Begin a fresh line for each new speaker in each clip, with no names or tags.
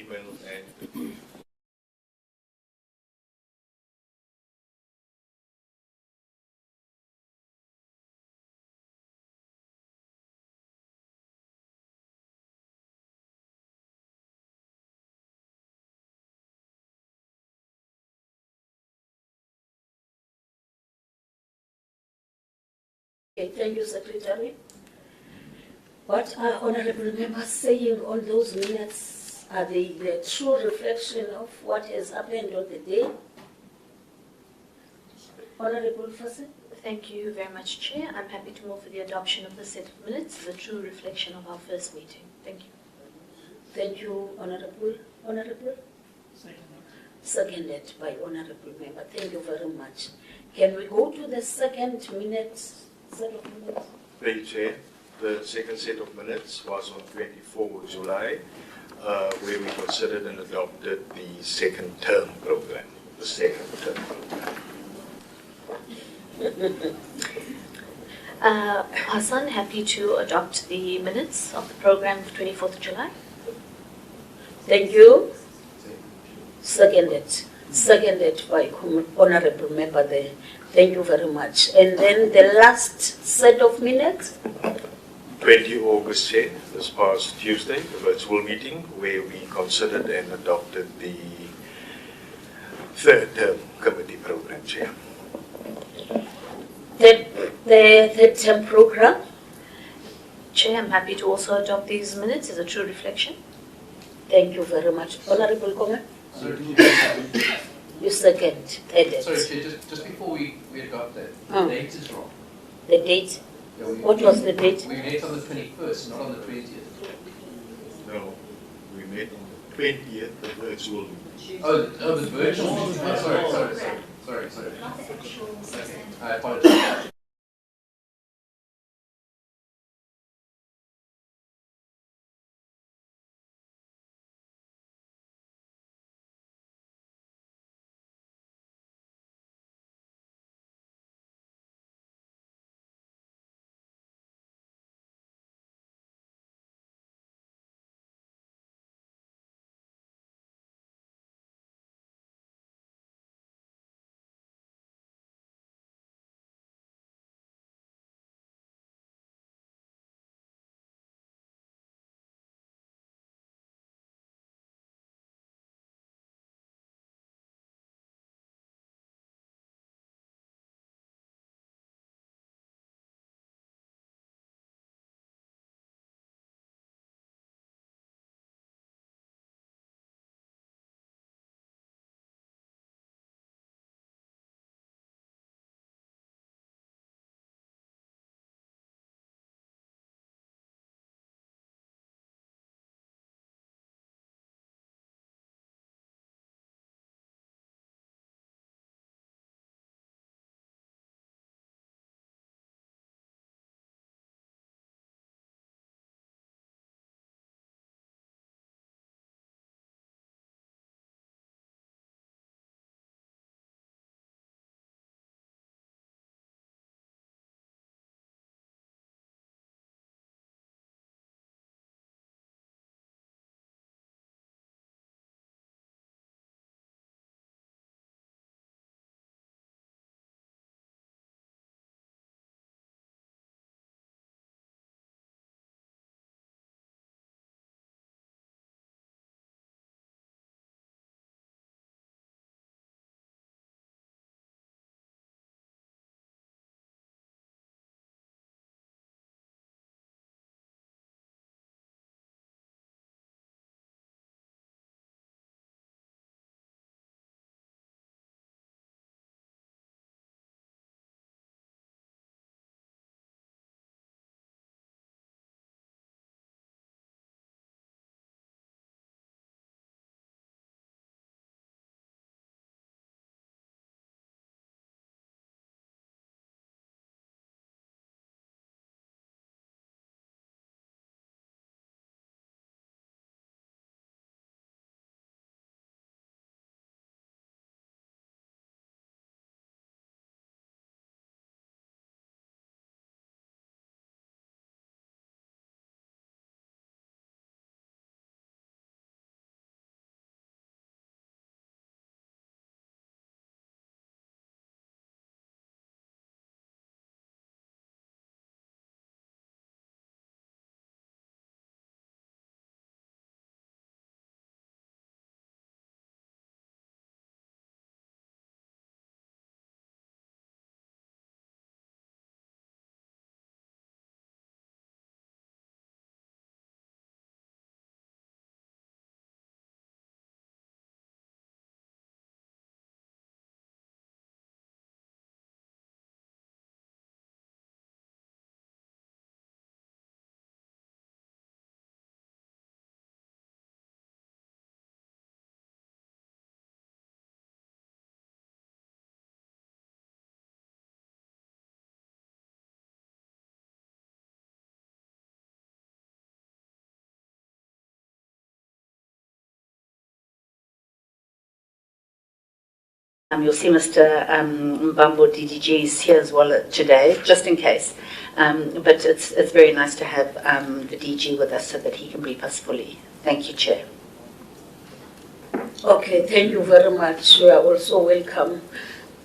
statement and
Okay, thank you, Secretary. What are honorable members saying on those minutes? Are they the true reflection of what has happened on the day? Honorable Fasil?
Thank you very much, Chair. I'm happy to move for the adoption of the set of minutes as a true reflection of our first meeting. Thank you.
Thank you, Honorable. Honorable? Seconded by Honorable Member. Thank you very much. Can we go to the second set of minutes?
the Chair. The second set of minutes was on 24 July, where we considered and adopted the second term program. The second term program.
Hassan, happy to adopt the minutes of the program of 24th of July.
Thank you. Seconded. Seconded by Honorable Member there. Thank you very much. And then the last set of minutes?
20 August, Chair, this past Tuesday, the virtual meeting where we considered and adopted the third term committee program, Chair.
The third term program?
Chair, I'm happy to also adopt these minutes as a true reflection.
Thank you very much. Honorable comment? You second. Added.
Sorry, Chair, just before we adopt that,
Oh.
the date is wrong.
The date?
Yeah,
What was the date?
We met on the 21st, not on the 20th.
No, we met on the 20th, the virtual meeting.
Oh, the virtual meeting. Oh, sorry. Okay, I apologize.
You'll see Mr. Mbambo DDG is here as well today, just in case. But it's very nice to have the DG with us so that he can brief us fully. Thank you, Chair.
Okay, thank you very much. You are also welcome.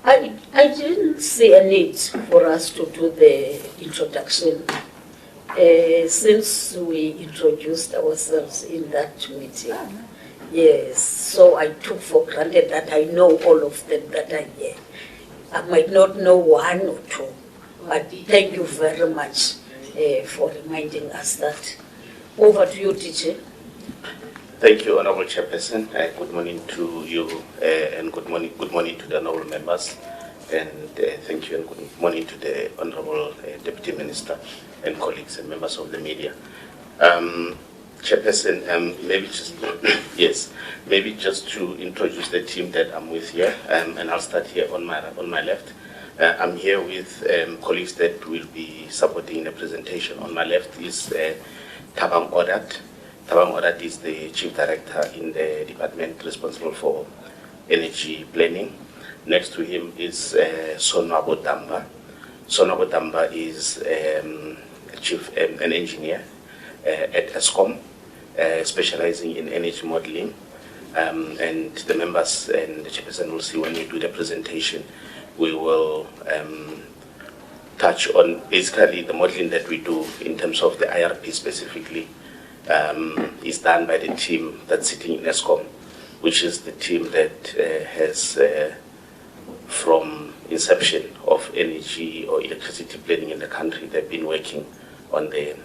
I didn't see a need for us to do the introduction since we introduced ourselves in that meeting. Yes, so I took for granted that I know all of them that are here. I might not know one or two, but thank you very much for reminding us that. Over to you, teacher.
Thank you, Honorable Chairperson. Good morning to you and good morning to the honorable members. And thank you and good morning to the Honorable Deputy Minister and colleagues and members of the media. Chairperson, maybe just to introduce the team that I'm with here, and I'll start here on my left. I'm here with colleagues that will be supporting the presentation. On my left is Thabang Odat. Thabang Odat is the Chief Director in the department responsible for energy planning. Next to him is Sonwabo Damba. Sonwabo Damba is an engineer at ESCOM, specializing in energy modeling. And the members and the chairperson will see when we do the presentation, we will touch on basically the modeling that we do in terms of the IRP specifically. Is done by the team that's sitting in ESCOM, which is the team that has from inception of energy or electricity planning in the country. They've been working on the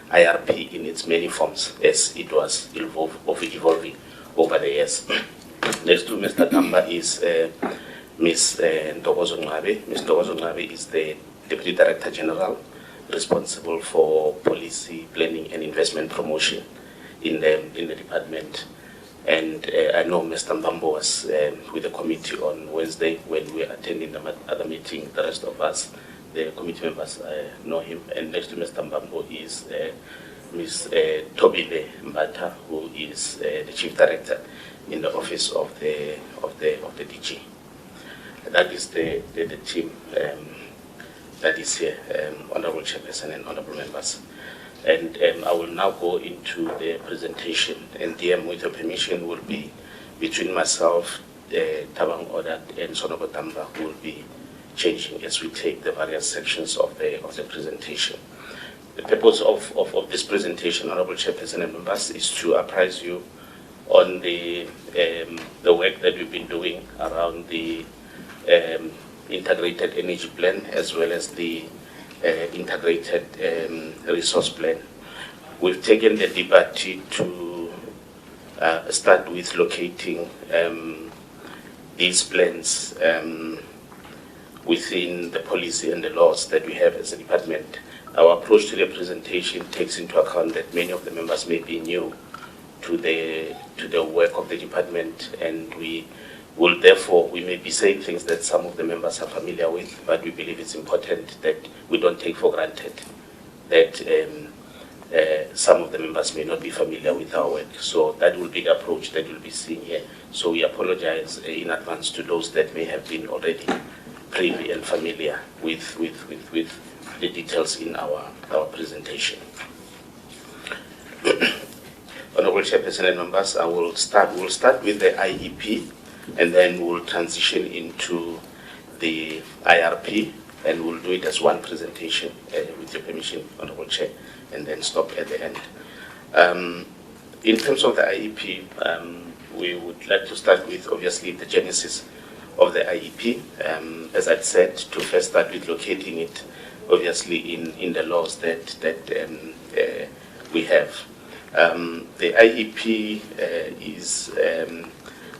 IRP in its many forms as it was evolving over the years. Next to Mr. Damba is Ms. Ntokozo Ngcabe. Ms. Ntokozo Ngcabe is the Deputy Director General responsible for policy planning and investment promotion in the department. And I know Mr. Mbambo was with the committee on Wednesday when we were attending the other meeting. The rest of us, the committee members, know him. And next to Mr. Mbambo is Ms. Tobile Mbata, who is the Chief Director in the office of the DG. That is the team that is here, Honorable Chairperson and Honorable Members. And I will now go into the presentation, and DM, with your permission, will be between myself, Thabang Odat, and Sonwabo Damba, who will be changing as we take the various sections of the presentation. The purpose of this presentation, Honorable Chairperson and Members, is to apprise you on the work that we've been doing around the integrated energy plan as well as the integrated resource plan. We've taken the liberty to start with locating these plans within the policy and the laws that we have as a department. Our approach to the presentation takes into account that many of the members may be new to the work of the department, and we may be saying things that some of the members are familiar with, but we believe it's important that we don't take for granted that some of the members may not be familiar with our work. So that will be the approach that you'll be seeing here. So we apologize in advance to those that may have been already privy and familiar with the details in our presentation. Honorable Chairperson and members, we'll start with the IEP, and then we'll transition into the IRP, and we'll do it as one presentation with your permission, Honorable Chair, and then stop at the end. In terms of the IEP, we would like to start with obviously the genesis of the IEP. As I said, to first start with locating it obviously in the laws that we have. The IEP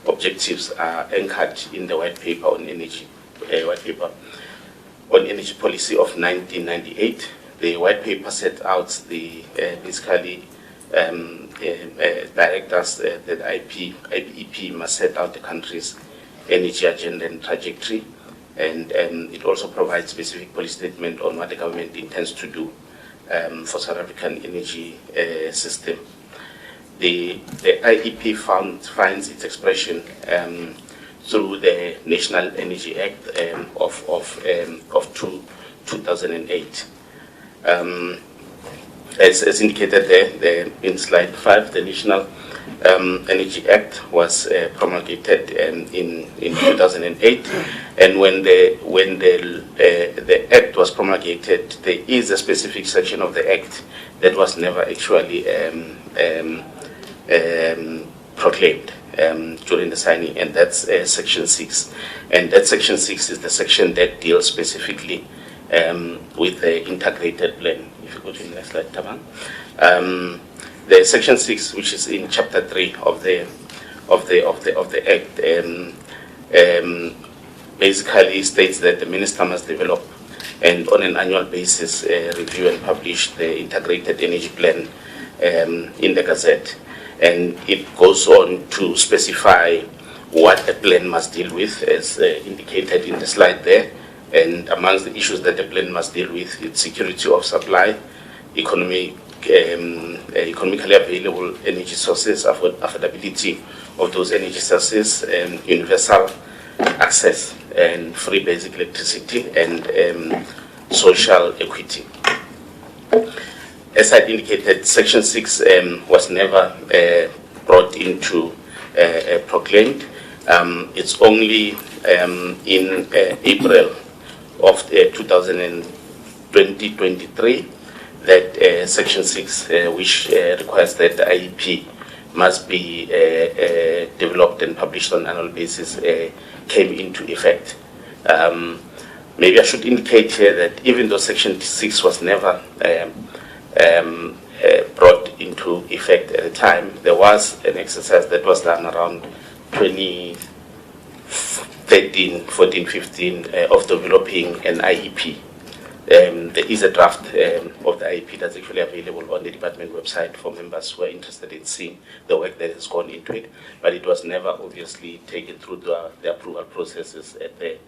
objectives are anchored in the white paper on energy policy of 1998. The white paper set out the basically directives that IEP must set out the country's energy agenda and trajectory, and it also provides specific policy statement on what the government intends to do for South African energy system. The IEP finds its expression through the National Energy Act of 2008. As indicated there in slide 5, the National Energy Act was promulgated in 2008, and when the Act was promulgated, there is a specific section of the Act that was never actually proclaimed during the signing, and that's Section 6. And that Section 6 is the section that deals specifically with the integrated plan. If you go to the next slide, Taban. The Section 6, which is in Chapter 3 of the Act, basically states that the minister must develop and on an annual basis review and publish the integrated energy plan in the Gazette. And it goes on to specify what a plan must deal with, as indicated in the slide there. And amongst the issues that the plan must deal with, it's security of supply, economically available energy sources, affordability of those energy sources, universal access and free basic electricity, and social equity. As I indicated, Section 6 was never brought into proclaimed. It's only in April of 2023 that Section 6, which requires that the IEP must be developed and published on an annual basis, came into effect. Maybe I should indicate here that even though Section 6 was never brought into effect at the time, there was an exercise that was done around 2013, 14, 15 of developing an IEP. There is a draft of the IEP that's actually available on the department website for members who are interested in seeing the work that has gone into it, but it was never obviously taken through the approval processes at the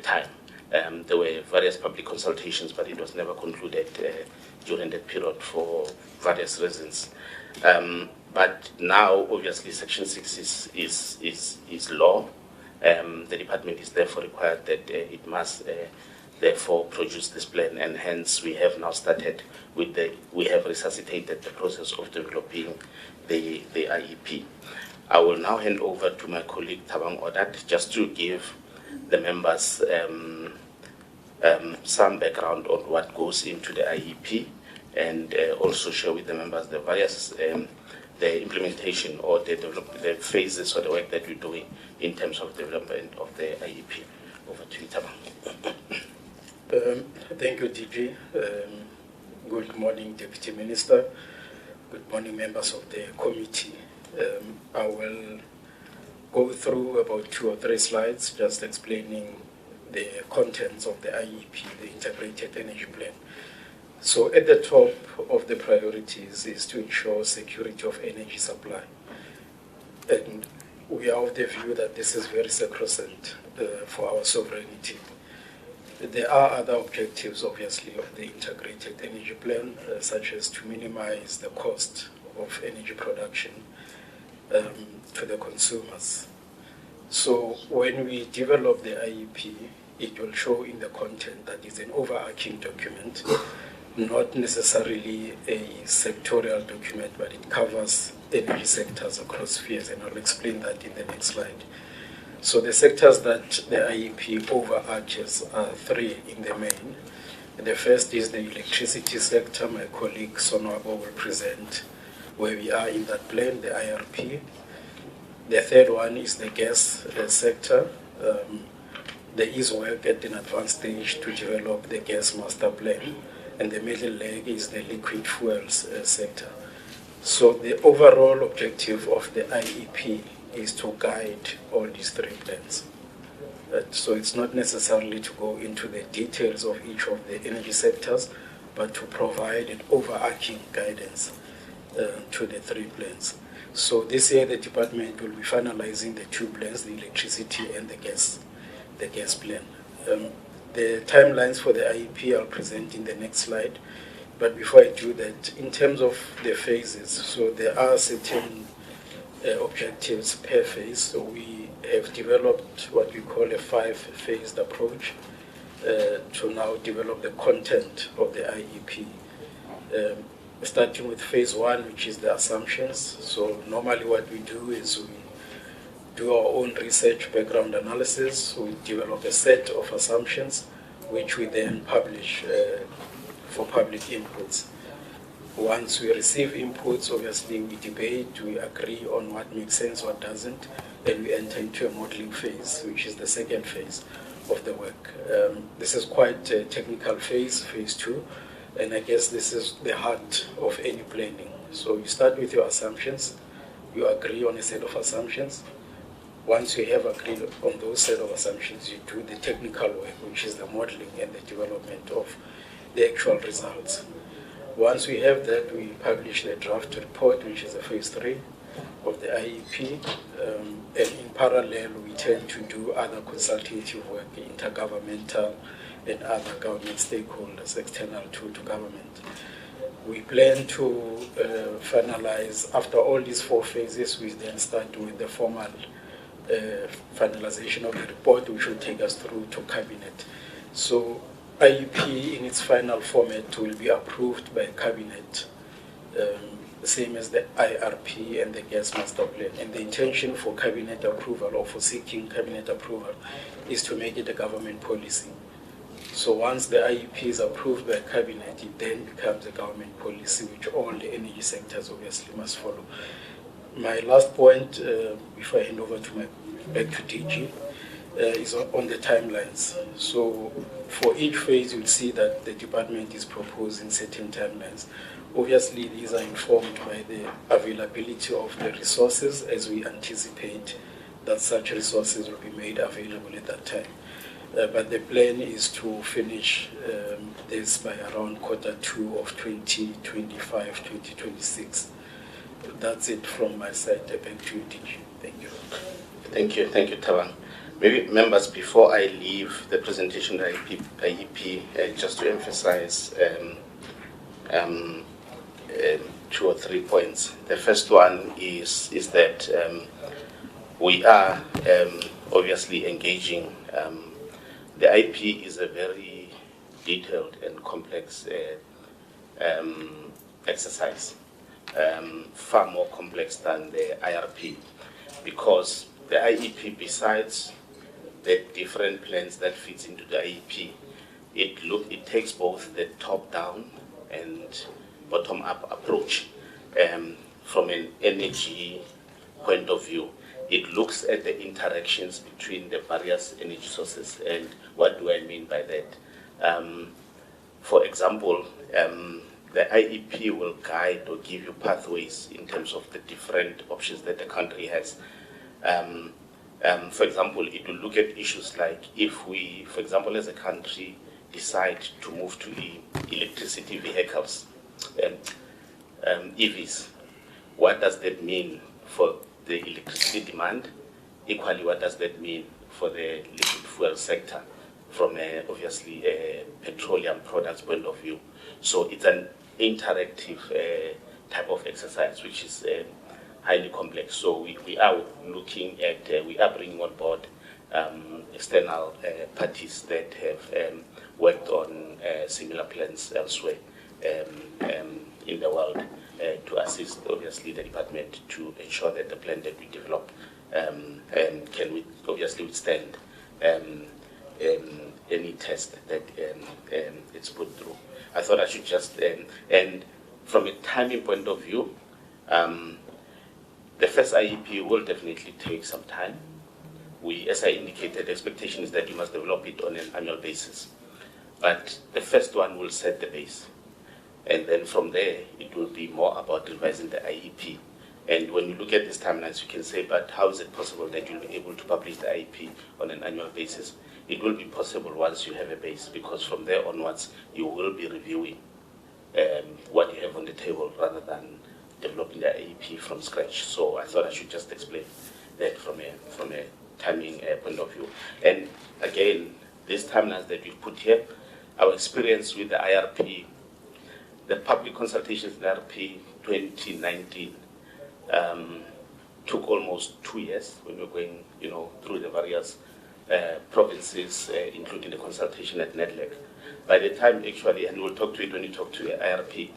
time. There were various public consultations, but it was never concluded during that period for various reasons. But now, obviously, Section 6 is law. The department is therefore required that it must therefore produce this plan, and hence we have now started with we have resuscitated the process of developing the IEP. I will now hand over to my colleague Thabang Odat just to give the members some background on what goes into the IEP, and also share with the members the various the implementation or the phases or the work that we're doing in terms of development of the IEP. Over to you, Thabang.
Thank you, DG. Good morning, Deputy Minister. Good morning, members of the committee. I will go through about 2 or 3 slides just explaining the contents of the IEP, the Integrated Energy Plan. So at the top of the priorities is to ensure security of energy supply. And we are of the view that this is very sacrosanct for our sovereignty. There are other objectives, obviously, of the Integrated Energy Plan, such as to minimize the cost of energy production to the consumers. So when we develop the IEP, it will show in the content that it's an overarching document, not necessarily a sectorial document, but it covers energy sectors across spheres, and I'll explain that in the next slide. So the sectors that the IEP overarches are 3 in the main. The first is the electricity sector. My colleague Sonwabo will present where we are in that plan, the IRP. The third one is the gas sector. There is work at an advanced stage to develop the gas master plan. And the middle leg is the liquid fuels sector. So the overall objective of the IEP is to guide all these 3 plans. So it's not necessarily to go into the details of each of the energy sectors, but to provide an overarching guidance to the 3 plans. So this year the department will be finalizing the 2 plans, the electricity and the gas plan. The timelines for the IEP I'll present in the next slide. But before I do that, in terms of the phases, so there are certain objectives per phase. So we have developed what we call a 5-phased approach to now develop the content of the IEP. Starting with phase 1, which is the assumptions. So normally what we do is we do our own research background analysis. We develop a set of assumptions, which we then publish for public inputs. Once we receive inputs, obviously we debate, we agree on what makes sense, what doesn't, and we enter into a modeling phase, which is the second phase of the work. This is quite a technical phase, phase 2, and I guess this is the heart of any planning. So you start with your assumptions, you agree on a set of assumptions. Once you have agreed on those set of assumptions, you do the technical work, which is the modeling and the development of the actual results. Once we have that, we publish the draft report, which is a phase 3 of the IEP. And in parallel, we tend to do other consultative work, intergovernmental and other government stakeholders, external to government. We plan to finalize, after all these 4 phases, we then start with the formal finalization of the report, which will take us through to cabinet. So IEP in its final format will be approved by cabinet, the same as the IRP and the gas master plan. And the intention for cabinet approval, or for seeking cabinet approval, is to make it a government policy. So once the IEP is approved by cabinet, it then becomes a government policy, which all the energy sectors obviously must follow. My last point, before I hand over to back to DG, is on the timelines. So for each phase, you'll see that the department is proposing certain timelines. Obviously, these are informed by the availability of the resources, as we anticipate that such resources will be made available at that time. But the plan is to finish this by around Q2 of 2025, 2026. That's it from my side. Back to you, DG. Thank you.
Thank you, Tabang. Maybe members, before I leave the presentation of IEP, just to emphasize 2 or 3 points. The first one is that we are obviously engaging. The IEP is a very detailed and complex exercise, far more complex than the IRP, because the IEP, besides the different plans that fits into the IEP, it takes both the top-down and bottom-up approach. From an energy point of view, it looks at the interactions between the various energy sources. And what do I mean by that? For example, the IEP will guide or give you pathways in terms of the different options that the country has. For example, it will look at issues like if we, for example, as a country, decide to move to electricity vehicles, EVs, what does that mean for the electricity demand? Equally, what does that mean for the liquid fuel sector from obviously a petroleum products point of view? So it's an interactive type of exercise, which is highly complex. So we are looking at, we are bringing on board external parties that have worked on similar plans elsewhere in the world to assist, obviously, the department to ensure that the plan that we develop can obviously withstand any test that it's put through. I thought I should just, and from a timing point of view, the first IEP will definitely take some time. As I indicated, the expectation is that you must develop it on an annual basis. But the first one will set the base. And then from there, it will be more about revising the IEP. And when you look at these timelines, you can say, but how is it possible that you'll be able to publish the IEP on an annual basis? It will be possible once you have a base, because from there onwards, you will be reviewing what you have on the table rather than developing the IEP from scratch. So I thought I should just explain that from a timing point of view. And again, these timelines that we've put here, our experience with the IRP, the public consultations in IRP 2019, took almost 2 years when we were going, through the various provinces, including the consultation at NEDLEC. By the time actually, and we'll talk to it when we talk to IRP,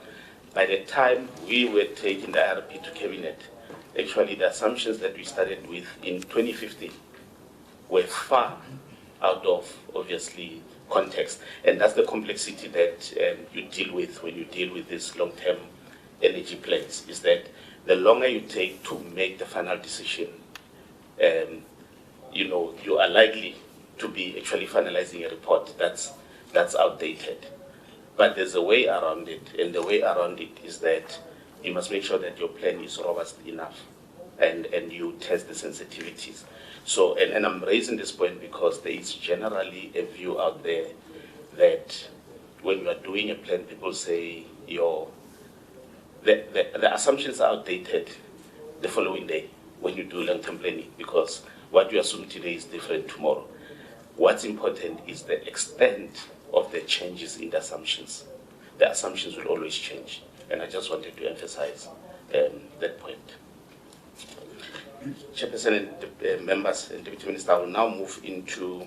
by the time we were taking the IRP to Cabinet, actually the assumptions that we started with in 2015 were far out of, obviously, context. And that's the complexity that you deal with when you deal with these long-term energy plans, is that the longer you take to make the final decision, you are likely to be actually finalizing a report that's outdated. But there's a way around it, and the way around it is that you must make sure that your plan is robust enough and you test the sensitivities. So, and I'm raising this point because there is generally a view out there that when you are doing a plan, people say the assumptions are outdated the following day when you do long-term planning, because what you assume today is different tomorrow. What's important is the extent of the changes in the assumptions. The assumptions will always change, and I just wanted to emphasize that point. Chairperson and members and Deputy Minister, I will now move into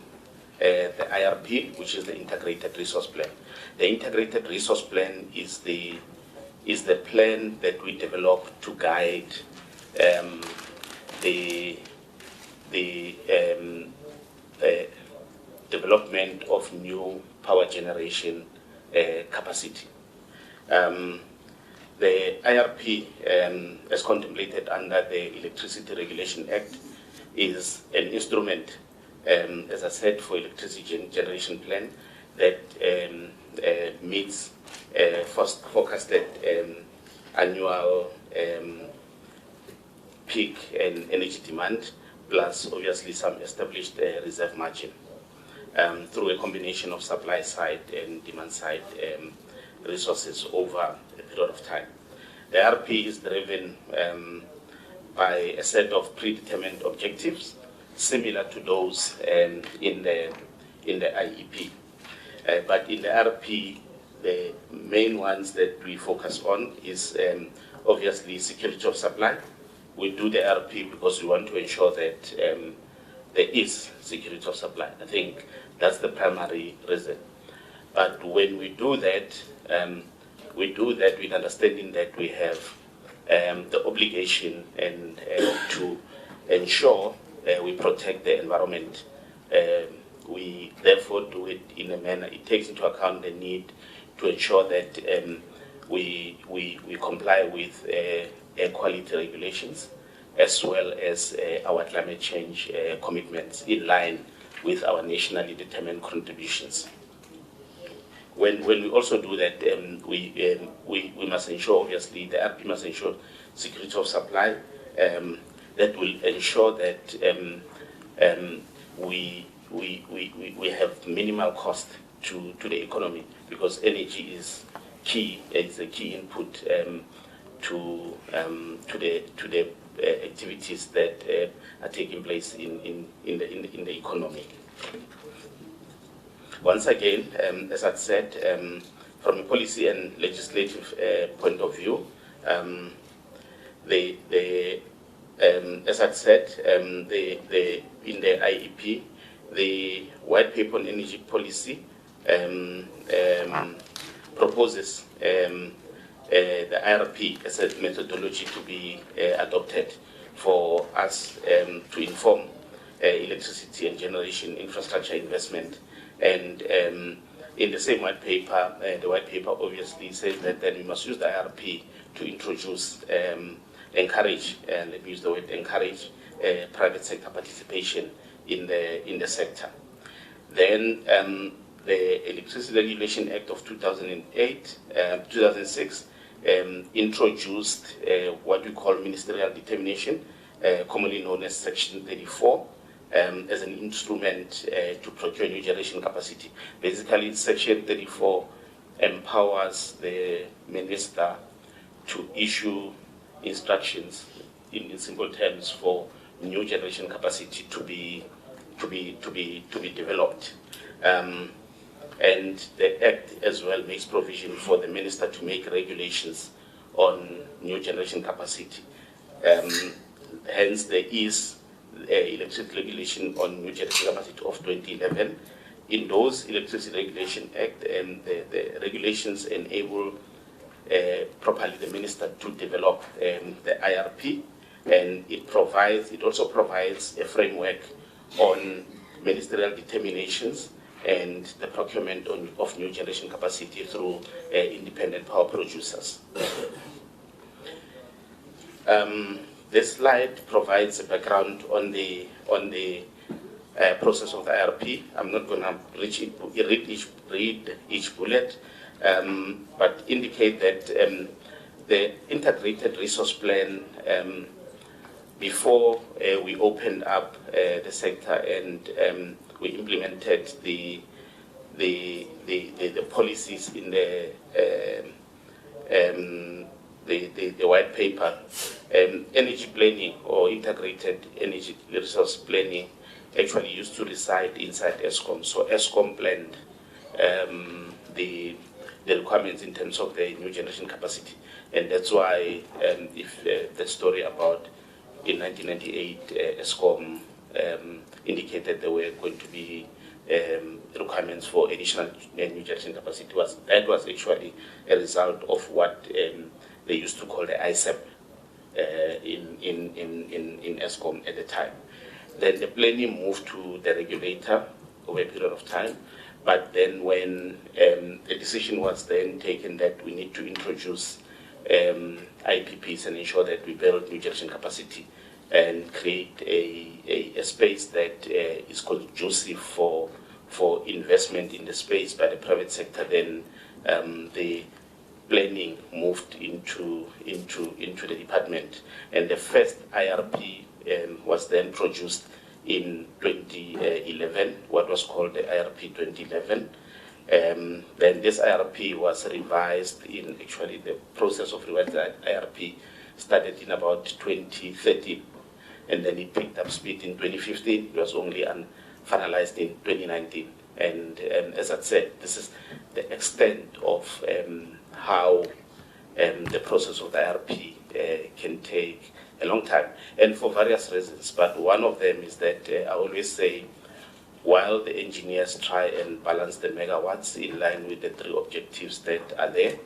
the IRP, which is the Integrated Resource Plan. The Integrated Resource Plan is the plan that we develop to guide the development of new power generation capacity. The IRP, as contemplated under the Electricity Regulation Act, is an instrument, as I said, for electricity generation plan that meets forecasted annual peak and energy demand, plus obviously some established reserve margin through a combination of supply side and demand side resources over a period of time. The IRP is driven by a set of predetermined objectives similar to those in the IEP. But in the IRP, the main ones that we focus on is obviously security of supply. We do the IRP because we want to ensure that there is security of supply. I think that's the primary reason. But when we do that with understanding that we have the obligation and to ensure we protect the environment. We therefore do it in a manner, it takes into account the need to ensure that we comply with air quality regulations as well as our climate change commitments in line with our nationally determined contributions. When we also do that, we must ensure, obviously, the IRP must ensure security of supply that will ensure that we have minimal cost to the economy, because energy is key. It's a key input to the activities that are taking place in the economy. Once again, as I said, from a policy and legislative point of view, as I said, in the IEP, the White Paper on Energy Policy proposes the IRP as a methodology to be adopted for us to inform electricity and generation infrastructure investment. And in the same white paper, the white paper obviously says that then we must use the IRP to introduce, encourage, and let me use the word encourage, private sector participation in the sector. Then the Electricity Regulation Act of 2006 introduced what we call ministerial determination, commonly known as Section 34, as an instrument to procure new generation capacity. Basically, Section 34 empowers the minister to issue instructions in simple terms for new generation capacity to be developed. And the Act as well makes provision for the minister to make regulations on new generation capacity. hence there is electricity regulation on new generation capacity of 2011. In those Electricity Regulation Act, and the regulations enable properly the minister to develop the IRP, and it also provides a framework on ministerial determinations and the procurement of new generation capacity through independent power producers. This slide provides a background on the process of the IRP. I'm not going to read each bullet, but indicate that the integrated resource plan, before we opened up the sector and we implemented the policies in the white paper, energy planning or integrated energy resource planning actually used to reside inside ESCOM. So ESCOM planned the requirements in terms of the new generation capacity, and that's why if the story about in 1998 ESCOM indicated there were going to be requirements for additional new generation capacity, was actually a result of what they used to call the ISEP in ESCOM at the time. Then the planning moved to the regulator over a period of time, but then when the decision was then taken that we need to introduce IPPs and ensure that we build new generation capacity and create a space that is conducive for investment in the space by the private sector, then the planning moved into the department, and the first IRP was then produced in 2011, what was called the IRP 2011. Then this IRP was revised in, actually the process of revising the IRP started in about 2013, and then it picked up speed in 2015. It was only finalized in 2019. And as I said, this is the extent of how the process of the IRP can take a long time, and for various reasons. But one of them is that I always say, while the engineers try and balance the megawatts in line with the three objectives that are there,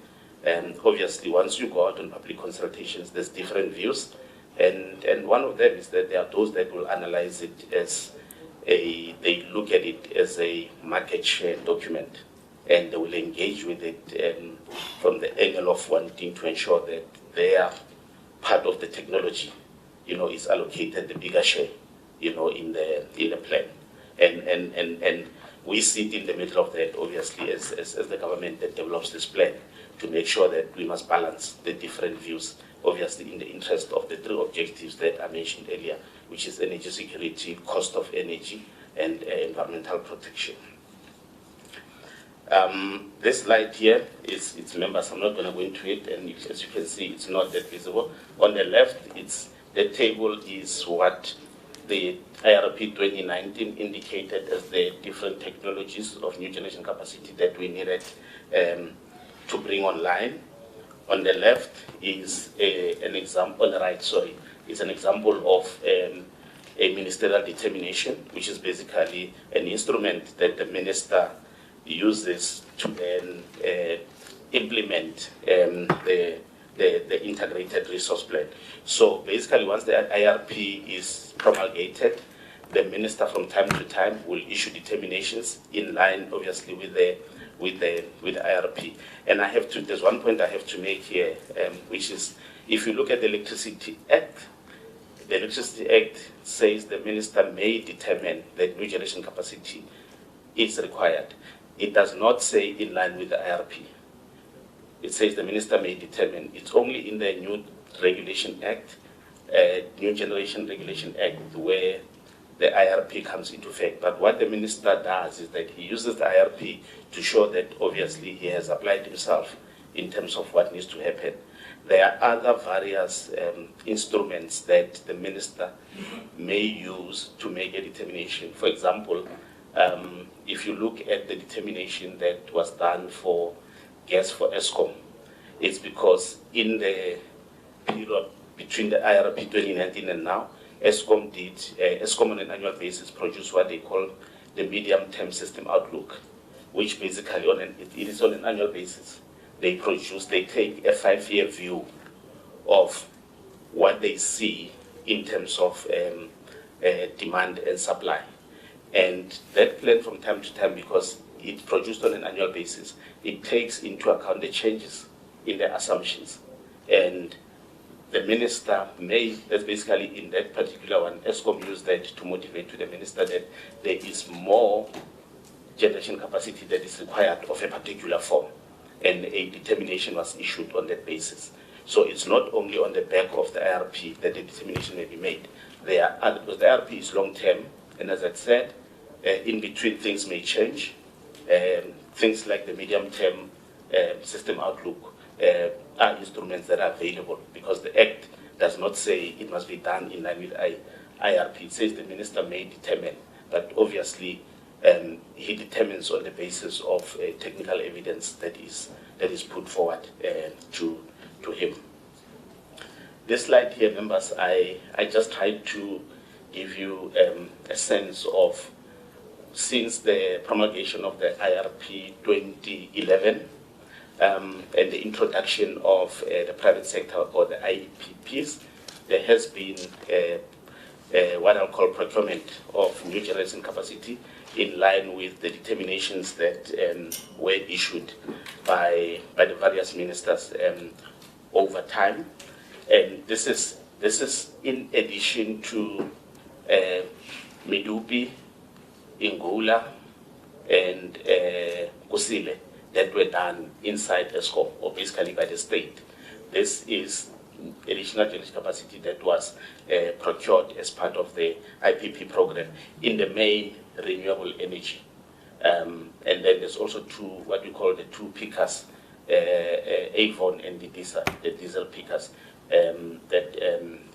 and obviously once you go out on public consultations, there's different views, and one of them is that there are those that will analyze it as they look at it as a market share document, and they will engage with it from the angle of wanting to ensure that their part of the technology, is allocated the bigger share, in the plan, and we sit in the middle of that, obviously, as the government that develops this plan, to make sure that we must balance the different views, obviously in the interest of the three objectives that I mentioned earlier, which is energy security, cost of energy, and environmental protection. This slide here is its members. I'm not going to go into it, and as you can see, it's not that visible. On the left, the table is what the IRP 2019 indicated as the different technologies of new generation capacity that we needed to bring online. On the left is an example. On the right, sorry, is an example of a ministerial determination, which is basically an instrument that the minister uses to then implement the integrated resource plan. So basically, once the IRP is promulgated, the minister from time to time will issue determinations in line, obviously, with the IRP. And there's one point I have to make here, which is, if you look at the Electricity Act, the Electricity Act says the minister may determine that new generation capacity is required. It does not say in line with the IRP. It says the minister may determine. It's only in the New Regulation Act, New Generation Regulation Act, where the IRP comes into effect. But what the minister does is that he uses the IRP to show that obviously he has applied himself in terms of what needs to happen. There are other various instruments that the minister may use to make a determination. For example, if you look at the determination that was done for gas for ESCOM, it's because in the period between the IRP 2019 and now, ESCOM on an annual basis produced what they call the medium-term system outlook, which basically it is on an annual basis. They take a 5-year view of what they see in terms of demand and supply. And that plan from time to time, because it's produced on an annual basis, it takes into account the changes in the assumptions. And the minister may, that's basically in that particular one, ESCOM used that to motivate to the minister that there is more generation capacity that is required of a particular form. And a determination was issued on that basis. So it's not only on the back of the IRP that the determination may be made. Because the IRP is long-term, and as I said, in between things may change. Things like the medium-term system outlook are instruments that are available, because the Act does not say it must be done in line with IRP. It says the minister may determine, but obviously he determines on the basis of technical evidence that is put forward to him. This slide here, members, I just tried to give you a sense of, since the promulgation of the IRP 2011 and the introduction of the private sector or the IEPs, there has been what I'll call procurement of new generation capacity in line with the determinations that were issued by the various ministers over time. And this is in addition to Medupi, Ingula, and Kusile that were done inside ESCOM, or basically by the state. This is additional generation capacity that was procured as part of the IPP program in the main renewable energy. And then there's also what we call the two pickers, Avon and the diesel pickers, that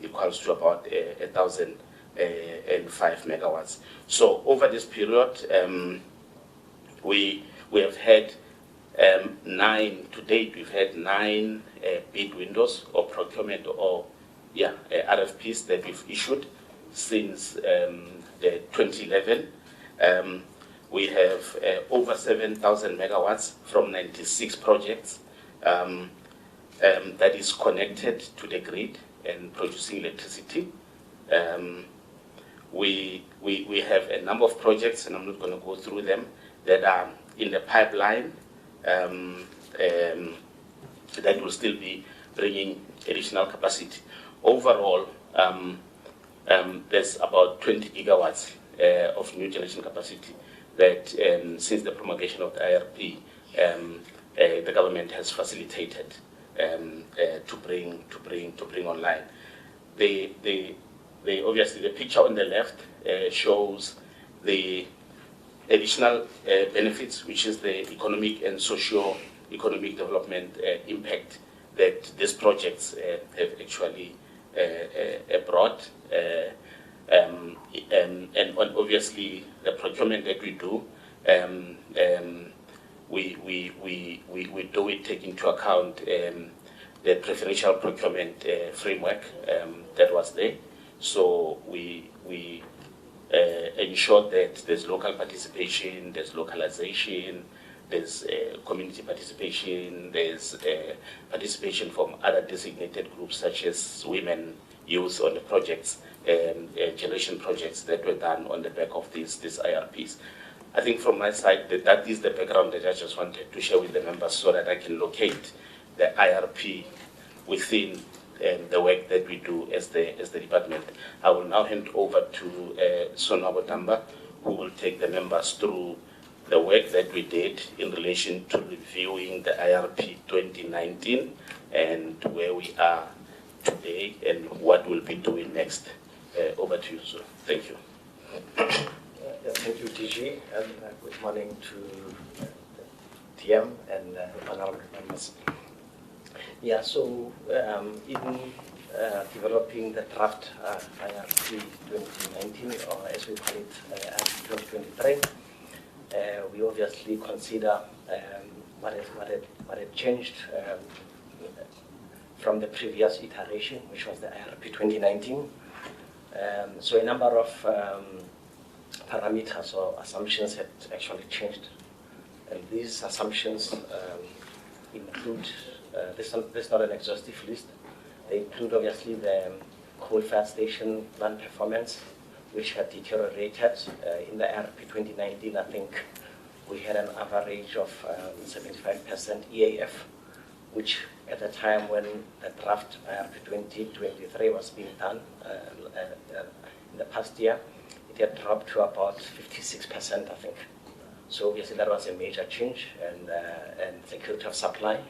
equals to about 1,005 megawatts. So over this period, we have had 9, to date we've had 9 bid windows or procurement or RFPs that we've issued since the 2011. We have over 7,000 megawatts from 96 projects that is connected to the grid and producing electricity. We have a number of projects, and I'm not going to go through them, that are in the pipeline that will still be bringing additional capacity. Overall, there's about 20 gigawatts of new generation capacity that since the promulgation of the IRP, the government has facilitated to bring online. Obviously, the picture on the left shows the additional benefits, which is the economic and socio-economic development impact that these projects have actually brought. And obviously, the procurement that we do, we do it take into account the preferential procurement framework that was there. So we ensure that there's local participation, there's localization, there's community participation, there's participation from other designated groups such as women, youth on the projects, generation projects that were done on the back of these IRPs. I think from my side, that is the background that I just wanted to share with the members so that I can locate the IRP within the work that we do as the department. I will now hand over to Sonwabo Damba, who will take the members through the work that we did in relation to reviewing the IRP 2019 and where we are today and what we'll be doing next. Over to you, sir. Thank you.
Thank you, DG, and good morning to TM and panel members. Yeah, so in developing the draft IRP 2019, or as we call it, IRP 2023, we obviously consider what had changed from the previous iteration, which was the IRP 2019. So a number of parameters or assumptions had actually changed. And these assumptions include, this is not an exhaustive list, they include obviously the coal-fired station plant performance, which had deteriorated. In the IRP 2019, I think we had an average of 75% EAF, which at the time when the draft IRP 2023 was being done in the past year, it had dropped to about 56%, I think. So obviously that was a major change, and security of supply,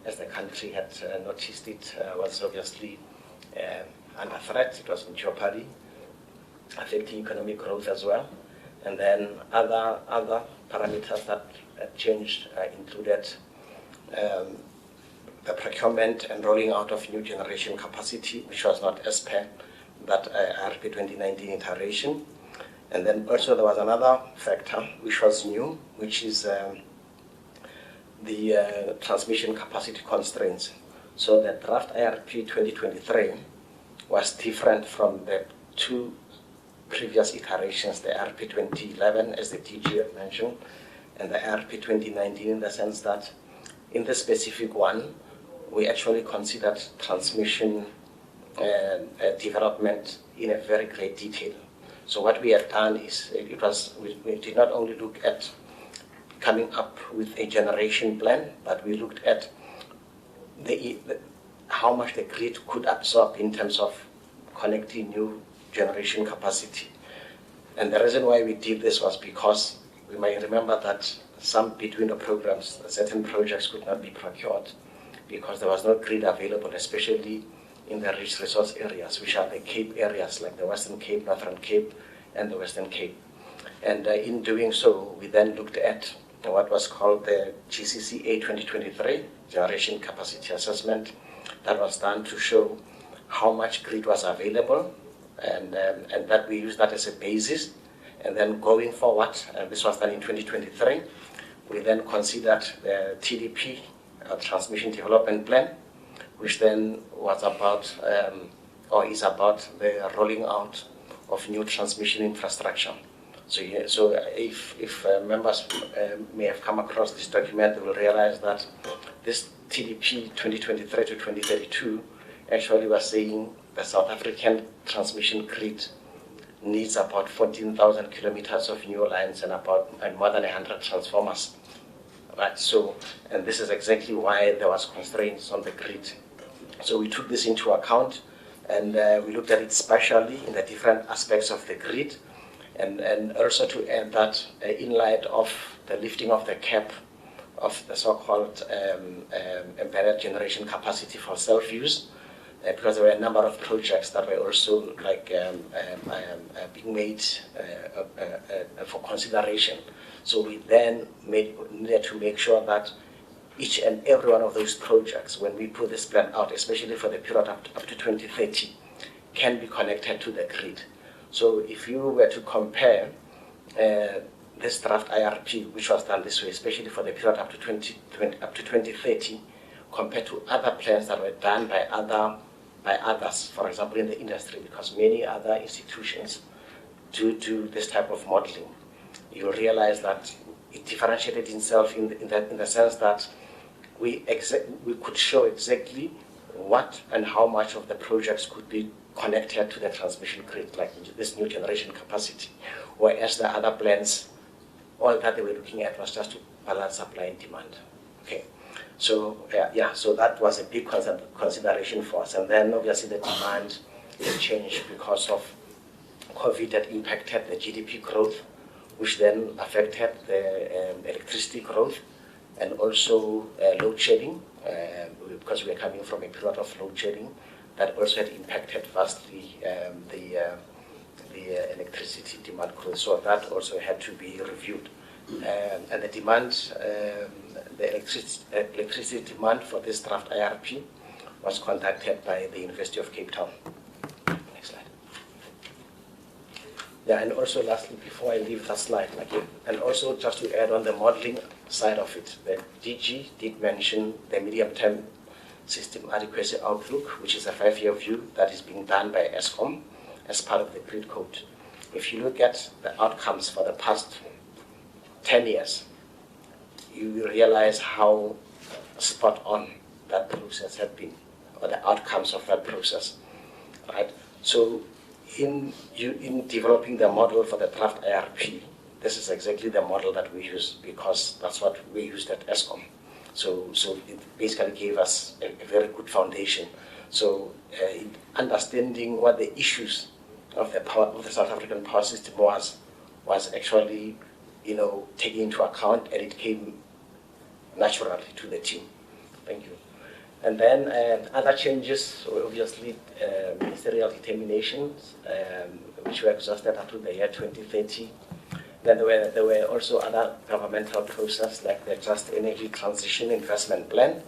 as the country had noticed it, was obviously under threat. It was in jeopardy, affecting economic growth as well. And then other parameters that changed included the procurement and rolling out of new generation capacity, which was not as per that IRP 2019 iteration. And then also there was another factor which was new, which is the transmission capacity constraints. So the draft IRP 2023 was different from the two previous iterations, the IRP 2011, as the DG had mentioned, and the IRP 2019, in the sense that in the specific one, we actually considered transmission development in a very great detail. So what we have done is, we did not only look at coming up with a generation plan, but we looked at how much the grid could absorb in terms of connecting new generation capacity. And the reason why we did this was because we might remember that between the programs, certain projects could not be procured because there was no grid available, especially in the rich resource areas, which are the Cape areas, like the Western Cape, Northern Cape, and the Western Cape. And in doing so, we then looked at what was called the GCCA 2023, Generation Capacity Assessment, that was done to show how much grid was available, and that we used that as a basis. And then going forward, and this was done in 2023, we then considered the TDP, Transmission Development Plan, which then was about, or is about the rolling out of new transmission infrastructure. So if members may have come across this document, they will realize that this TDP 2023 to 2032 actually was saying the South African transmission grid needs about 14,000 kilometers of new lines and more than 100 transformers. Right. So, and this is exactly why there was constraints on the grid. So we took this into account, and we looked at it spatially in the different aspects of the grid, and also to add that in light of the lifting of the cap of the so-called embedded generation capacity for self-use, because there were a number of projects that were also being made for consideration. So we then needed to make sure that each and every one of those projects, when we put this plan out, especially for the period up to 2030, can be connected to the grid. So if you were to compare this draft IRP, which was done this way, especially for the period up to 2030, compared to other plans that were done by others, for example, in the industry, because many other institutions do this type of modeling, you realize that it differentiated itself in the sense that we could show exactly what and how much of the projects could be connected to the transmission grid, like this new generation capacity, whereas the other plans, all that they were looking at was just to balance supply and demand. Okay, so so that was a big consideration for us. And then obviously the demand changed because of COVID that impacted the GDP growth, which then affected the electricity growth, and also load shedding, because we are coming from a period of load shedding that also had impacted vastly the electricity demand growth. So that also had to be reviewed. And the demand, the electricity demand for this draft IRP was conducted by the University of Cape Town. Next slide. Yeah, and also lastly, before I leave that slide, and also just to add on the modeling side of it, the DG did mention the medium-term system adequacy outlook, which is a 5-year view that is being done by ESCOM as part of the grid code. If you look at the outcomes for the past 10 years, you will realize how spot on that process had been, or the outcomes of that process, right? So in developing the model for the draft IRP, this is exactly the model that we use, because that's what we used at ESCOM. So it basically gave us a very good foundation. So in understanding what the issues of the South African power system was actually, taken into account, and it came naturally to the team. Thank you. And then other changes, obviously ministerial determinations, which were exhausted up to the year 2030. Then there were also other governmental processes like the Just Energy Transition Investment Plan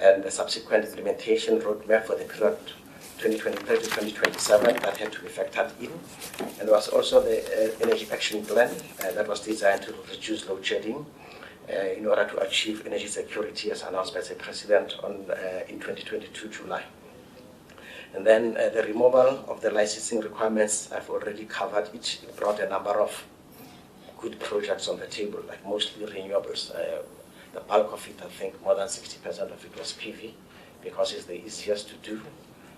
and the subsequent implementation roadmap for the period 2023 to 2027 that had to be factored in. And there was also the Energy Action Plan that was designed to reduce load shedding in order to achieve energy security, as announced by the President in 2022 July. And then the removal of the licensing requirements, I've already covered it. It brought a number of good projects on the table, like mostly renewables. The bulk of it, I think more than 60% of it was PV, because it's the easiest to do.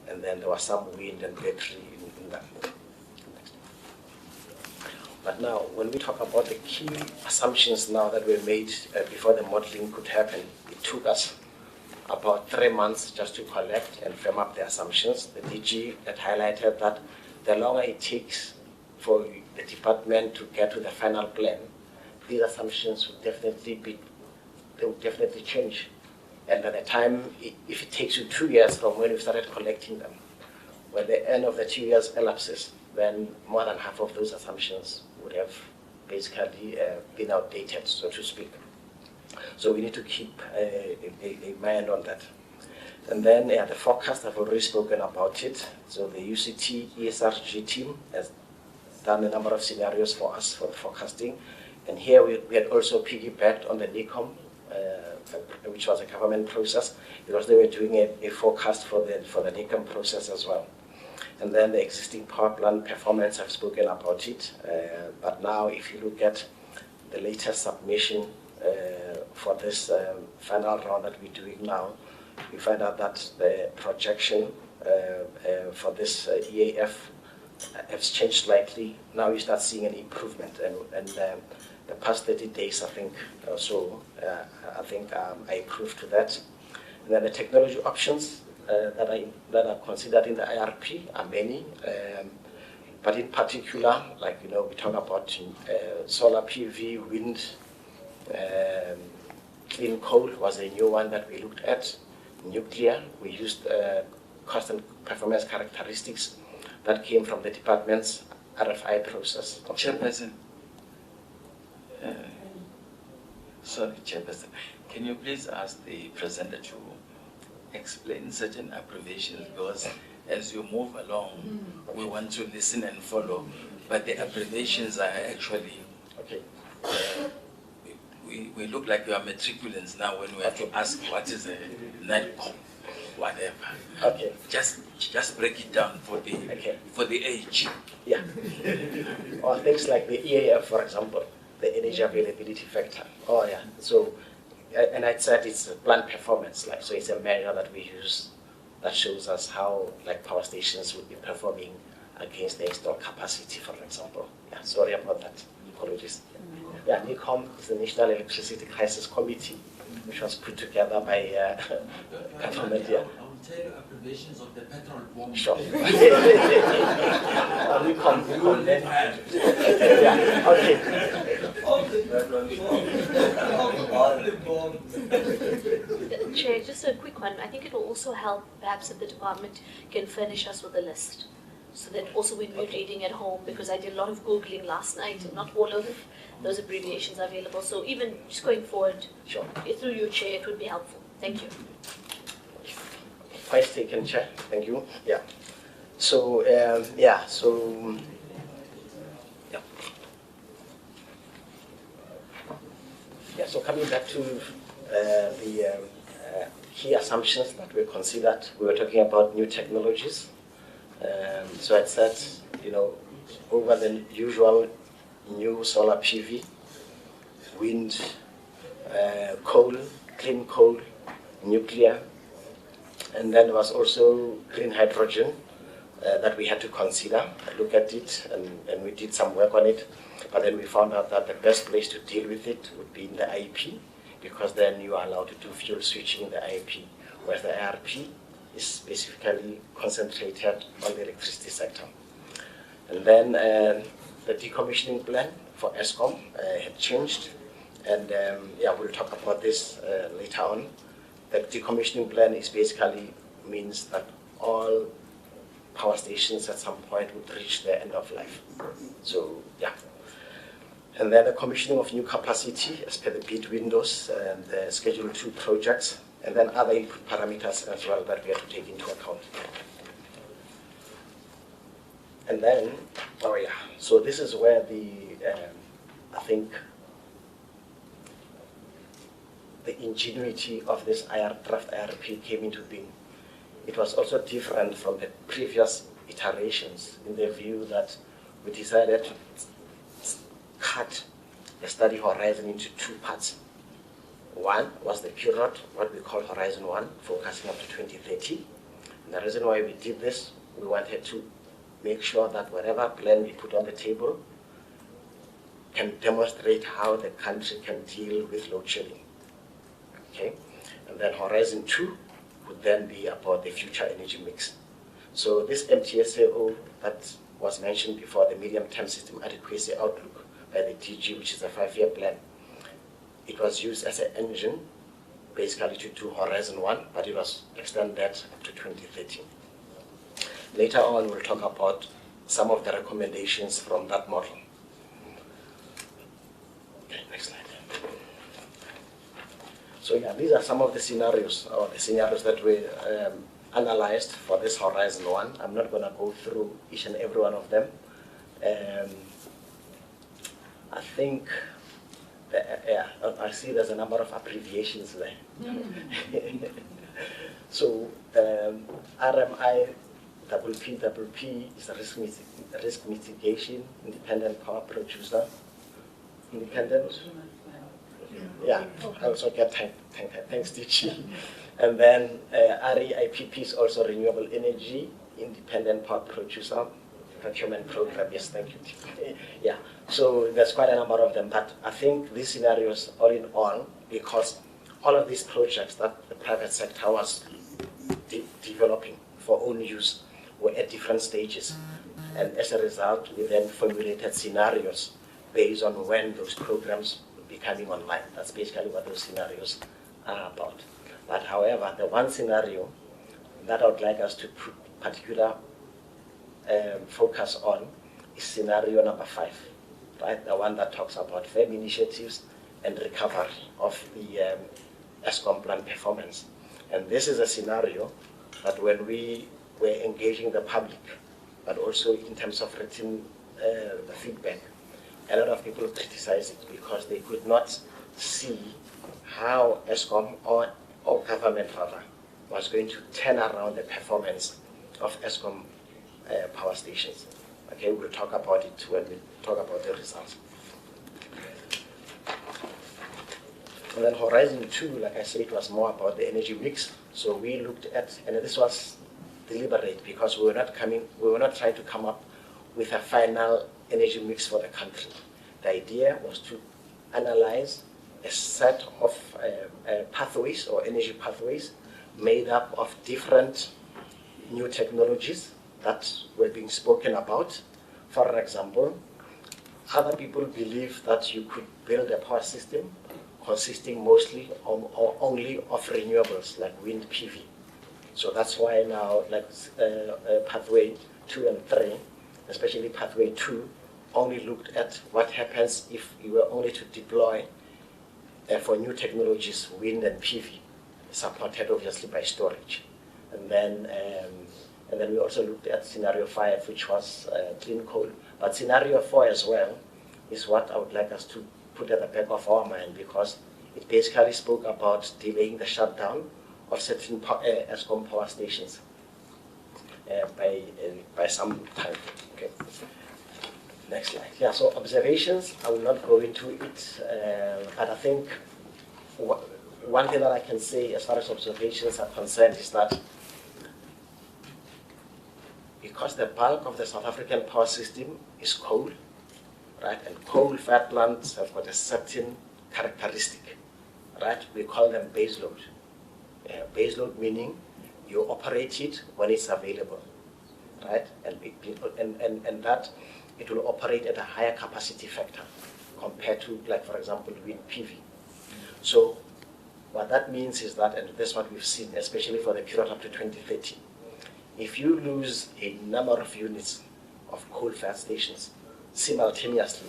And then there was some wind and battery in that. But now, when we talk about the key assumptions now that were made before the modeling could happen, it took us about 3 months just to collect and firm up the assumptions. The DG had highlighted that the longer it takes for the department to get to the final plan, these assumptions would definitely change. And by the time, if it takes you 2 years from when you started collecting them, when the end of the 2 years elapses, then more than half of those assumptions would have basically been outdated, so to speak. So we need to keep a mind on that. And then the forecast, I've already spoken about it. So the UCT ESRG team has done a number of scenarios for us for the forecasting. And here we had also piggybacked on the NECOM, which was a government process, because they were doing a forecast for the NECOM process as well. And then the existing power plant performance, I've spoken about it. But now if you look at the latest submission for this final round that we're doing now, you find out that the projection for this EAF has changed slightly. Now you start seeing an improvement, and the past 30 days, I think, or so, I improved to that. And then the technology options that are considered in the IRP are many, but in particular, like we talk about solar PV, wind, clean coal was a new one that we looked at. Nuclear, we used cost and performance characteristics that came from the department's RFI process.
Chairperson, Chairperson, can you please ask the presenter to explain certain abbreviations, because as you move along, we want to listen and follow, but the abbreviations are actually,
okay.
We look like we are matriculants now when we have to ask what is a NETCOM, whatever.
Okay.
Just break it down for the age.
Yeah. Or things like the EAF, for example, the energy availability factor. Oh yeah. So, and I said it's a plant performance, so it's a measure that we use that shows us how power stations would be performing against the installed capacity, for example. Yeah. Sorry about that. Apologies. Yeah, NECOM is the National Electricity Crisis Committee, which was put together by government. Yeah.
I will tell you abbreviations of the petrol bomb.
Sure. NECOM then. Yeah. Okay.
Chair, just a quick one. I think it will also help perhaps if the department can furnish us with a list, so that also when we're reading at home, because I did a lot of Googling last night, and not all of those abbreviations are available. So even just going forward,
Sure.
Through your chair, it would be helpful. Thank you.
Point taken, Chair. Thank you. Yeah. So, so coming back to the key assumptions that were considered. We were talking about new technologies. So I said, over the usual new solar PV, wind, coal, clean coal, nuclear, and then there was also green hydrogen that we had to consider, look at it, and we did some work on it. But then we found out that the best place to deal with it would be in the IEP, because then you are allowed to do fuel switching in the IEP, whereas the IRP is specifically concentrated on the electricity sector. And then the decommissioning plan for Eskom had changed, and we'll talk about this later on. The decommissioning plan is basically means that all power stations at some point would reach their end of life. So, yeah. And then the commissioning of new capacity as per the bid windows and the Schedule 2 projects, and then other input parameters as well that we have to take into account. And then, so this is where I think, the ingenuity of this draft IRP came into being. It was also different from the previous iterations in the view that we decided to cut the study horizon into two parts. One was the period, what we call Horizon 1, focusing up to 2030. And the reason why we did this, we wanted to make sure that whatever plan we put on the table can demonstrate how the country can deal with load shedding. Okay? And then Horizon 2 would then be about the future energy mix. So this MTSAO that was mentioned before, the medium-term system adequacy outlook by the DG, which is a 5-year plan, it was used as an engine basically to do Horizon 1, but it was extended up to 2030. Later on, we'll talk about some of the recommendations from that model. Okay, next slide. So yeah, these are some of the scenarios, or the scenarios that we analyzed for this Horizon 1. I'm not going to go through each and every one of them. I think, I see there's a number of abbreviations there. So RMI, WP is a risk mitigation, independent power producer, independent. Yeah, I also get thanks DG. And then REIPP is also renewable energy, independent power producer, procurement program. Yes, thank you. Yeah, so there's quite a number of them, but I think these scenarios, all in all, because all of these projects that the private sector was developing for own use were at different stages. And as a result, we then formulated scenarios based on when those programs would be coming online. That's basically what those scenarios are about. But however, the one scenario that I would like us to put particular focus on is scenario number 5, right? The one that talks about firm initiatives and recovery of the Eskom plan performance. And this is a scenario that when we were engaging the public, but also in terms of written the feedback, a lot of people criticized it because they could not see how Eskom or government rather was going to turn around the performance of Eskom power stations. Okay, we'll talk about it when we talk about the results. And then Horizon 2, like I said, it was more about the energy mix. So we looked at, and this was deliberate because we were not trying to come up with a final energy mix for the country. The idea was to analyze a set of pathways or energy pathways made up of different new technologies that were being spoken about. For example, other people believe that you could build a power system consisting mostly or only of renewables like wind PV. So that's why now, like pathway 2 and 3, especially pathway 2, only looked at what happens if you were only to deploy for new technologies, wind and PV, supported obviously by storage. And then we also looked at scenario 5, which was clean coal. But scenario 4 as well is what I would like us to put at the back of our mind, because it basically spoke about delaying the shutdown of certain ESCOM power stations by some time. Okay. Next slide. Yeah, so observations, I will not go into it, but I think one thing that I can say as far as observations are concerned is that because the bulk of the South African power system is coal, right, and coal-fired plants have got a certain characteristic, right? We call them baseload. Baseload meaning you operate it when it's available, right? And that it will operate at a higher capacity factor compared to, like, for example, wind PV. So what that means is that, and that's what we've seen, especially for the period up to 2030, if you lose a number of units of coal-fired stations simultaneously,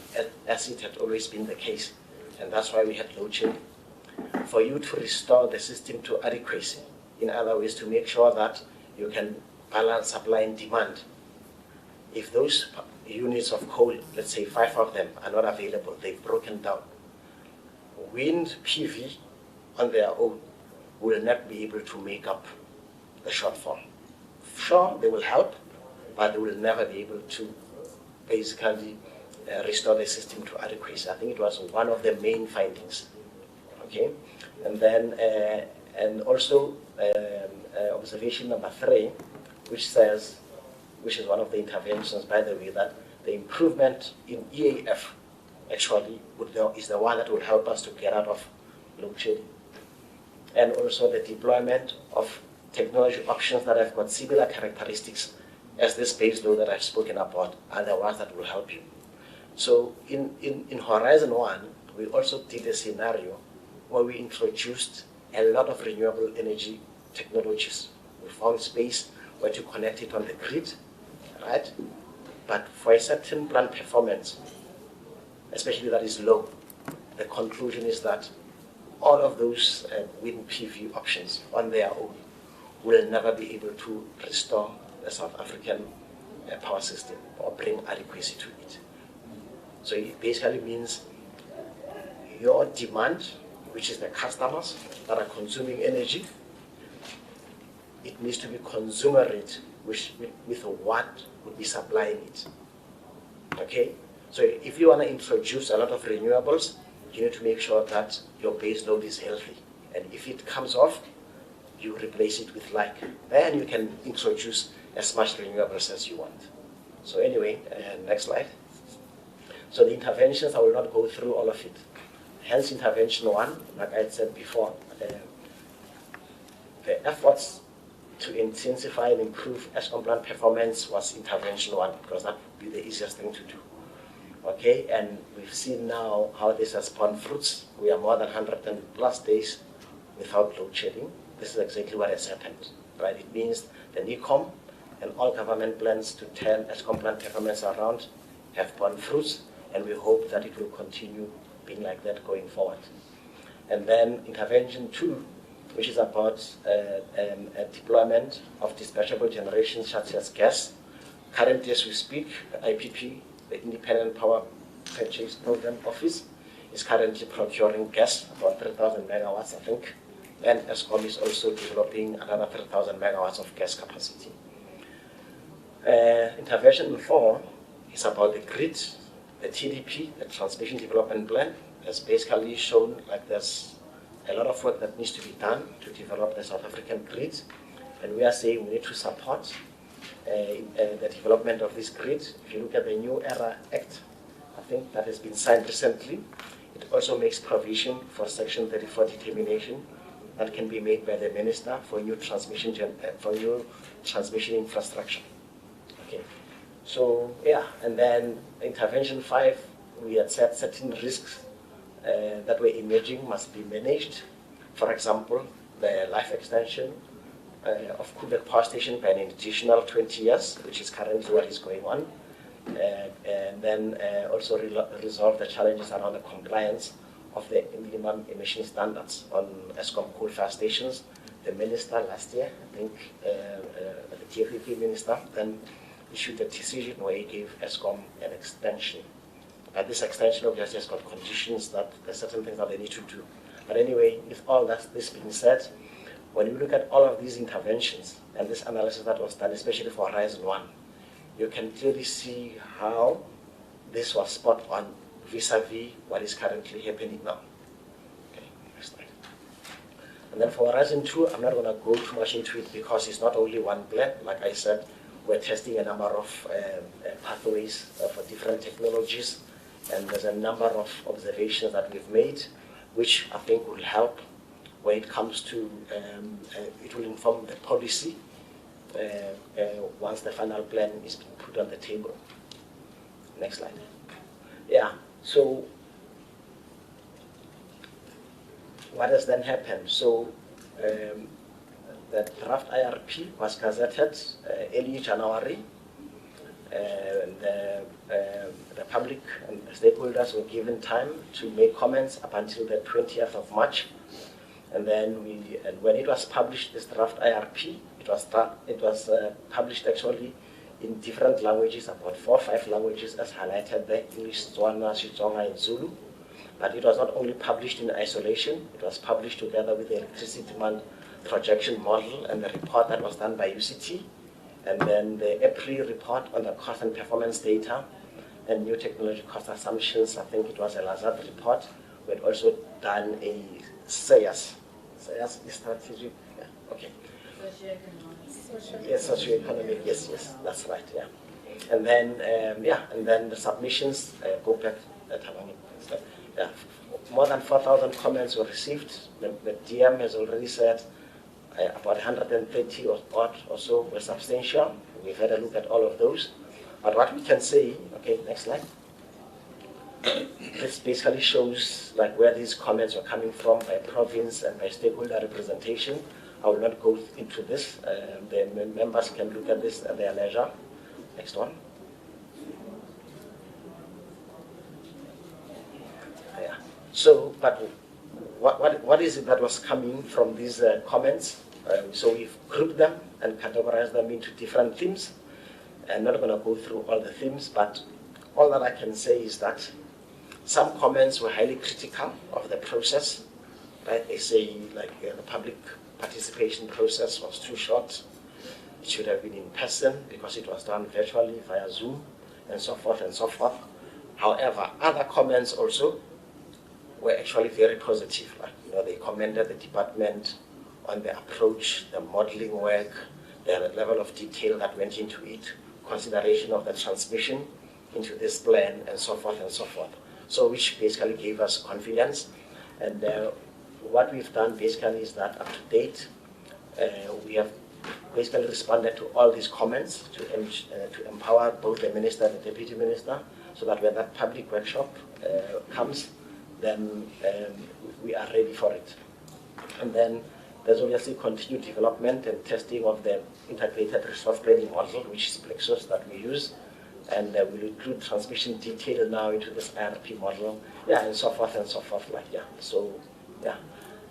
as it had always been the case, and that's why we had load shedding, for you to restore the system to adequacy, in other ways, to make sure that you can balance supply and demand, if those units of coal, let's say 5 of them, are not available, they've broken down, wind PV on their own will not be able to make up the shortfall. Sure, they will help, but they will never be able to basically restore the system to adequacy. I think it was one of the main findings. Okay, and then and also observation number 3, which says, which is one of the interventions, by the way, that the improvement in EAF actually is the one that will help us to get out of load shedding, and also the deployment of technology options that have got similar characteristics as this base load that I've spoken about are the ones that will help you. So in Horizon 1, we also did a scenario where we introduced a lot of renewable energy technologies. We found space where to connect it on the grid, right? But for a certain plant performance, especially that is low, the conclusion is that all of those wind PV options on their own will never be able to restore the South African power system or bring adequacy to it. So it basically means your demand, which is the customers that are consuming energy, it needs to be commensurate with what would be supplying it. Okay? So if you want to introduce a lot of renewables, you need to make sure that your base load is healthy. And if it comes off, you replace it with like. Then you can introduce as much renewables as you want. So anyway, next slide. So the interventions, I will not go through all of it. Hence intervention 1, like I said before, the efforts to intensify and improve ESCOM plant performance was intervention 1, because that would be the easiest thing to do. Okay, and we've seen now how this has borne fruits. We are more than 100+ days without load shedding. This is exactly what has happened, right? It means the NECOM and all government plans to turn ESCOM plant performance around have borne fruits, and we hope that it will continue being like that going forward. And then intervention 2, which is about a deployment of dispatchable generation such as gas. Currently, as we speak, the IPP, the Independent Power Purchase Program Office, is currently procuring gas, about 3,000 megawatts, I think. And ESCOM is also developing another 3,000 megawatts of gas capacity. Intervention 4 is about the grid. The TDP, the Transmission Development Plan, has basically shown like there's a lot of work that needs to be done to develop the South African grid. And we are saying we need to support the development of this grid. If you look at the New Era Act, I think that has been signed recently, it also makes provision for Section 34 determination that can be made by the Minister for new transmission infrastructure. Okay. So yeah, and then intervention 5, we had set certain risks that were emerging must be managed. For example, the life extension of Kubek Power Station by an additional 20 years, which is currently what is going on. And then also resolve the challenges around the compliance of the minimum emission standards on ESCOM coal-fired stations. The minister last year, I think the TFEP minister, then issued a decision where he gave ESCOM an extension. But this extension obviously has got conditions that there's certain things that they need to do. But anyway, with all that this being said, when you look at all of these interventions and this analysis that was done, especially for Horizon 1, you can clearly see how this was spot on vis-a-vis what is currently happening now. Okay, next slide. And then for Horizon 2, I'm not going to go too much into it because it's not only one plan. Like I said, we're testing a number of pathways for different technologies, and there's a number of observations that we've made, which I think will help when it comes to, it will inform the policy once the final plan is being put on the table. Next slide. Yeah, so what has then happened? So the draft IRP was gazetted early January. The public and the stakeholders were given time to make comments up until the 20th of March. And then when it was published, this draft IRP, it was published actually in different languages, about 4 or 5 languages as highlighted there, English, Tswana, Xitsonga, and Zulu. But it was not only published in isolation, it was published together with the electricity demand projection model and the report that was done by UCT, and then the April report on the cost and performance data and new technology cost assumptions. I think it was a Lazard report. We had also done a SABC. SABC is strategic. Yeah. Okay. Yes, socioeconomic. Yes, that's right. Yeah. And then and then the submissions go back at yeah. More than 4,000 comments were received. The DM has already said about 130 or so were substantial. We've had a look at all of those. But what we can say, okay, next slide. This basically shows like where these comments are coming from by province and by stakeholder representation. I will not go into this. The members can look at this at their leisure. Next one. Yeah. So, but what is it that was coming from these comments? So we've grouped them and categorized them into different themes. I'm not going to go through all the themes, but all that I can say is that some comments were highly critical of the process. Right? They say like the public participation process was too short. It should have been in person because it was done virtually via Zoom and so forth and so forth. However, other comments also were actually very positive. Like, they commended the department on the approach, the modeling work, the level of detail that went into it, consideration of the transmission into this plan, and so forth and so forth. So which basically gave us confidence. And what we've done basically is that up to date, we have basically responded to all these comments to empower both the minister and the deputy minister, so that when that public workshop comes, then we are ready for it. And then there's obviously continued development and testing of the integrated resource planning model, which is Plexus that we use, and we'll include transmission detail now into this IRP model, and so forth and so forth,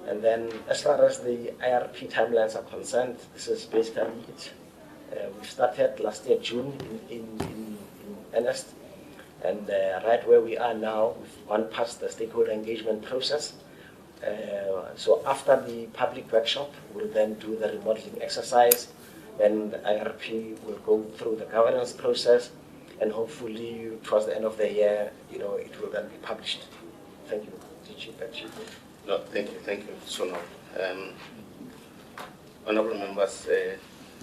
And then as far as the IRP timelines are concerned, this is basically it. We started last year, June, in earnest, and right where we are now, we've gone past the stakeholder engagement process. So after the public workshop, we'll then do the remodeling exercise, and the IRP will go through the governance process, and hopefully towards the end of the year, it will then be published. Thank you.
No, thank you, Sono. Honorable members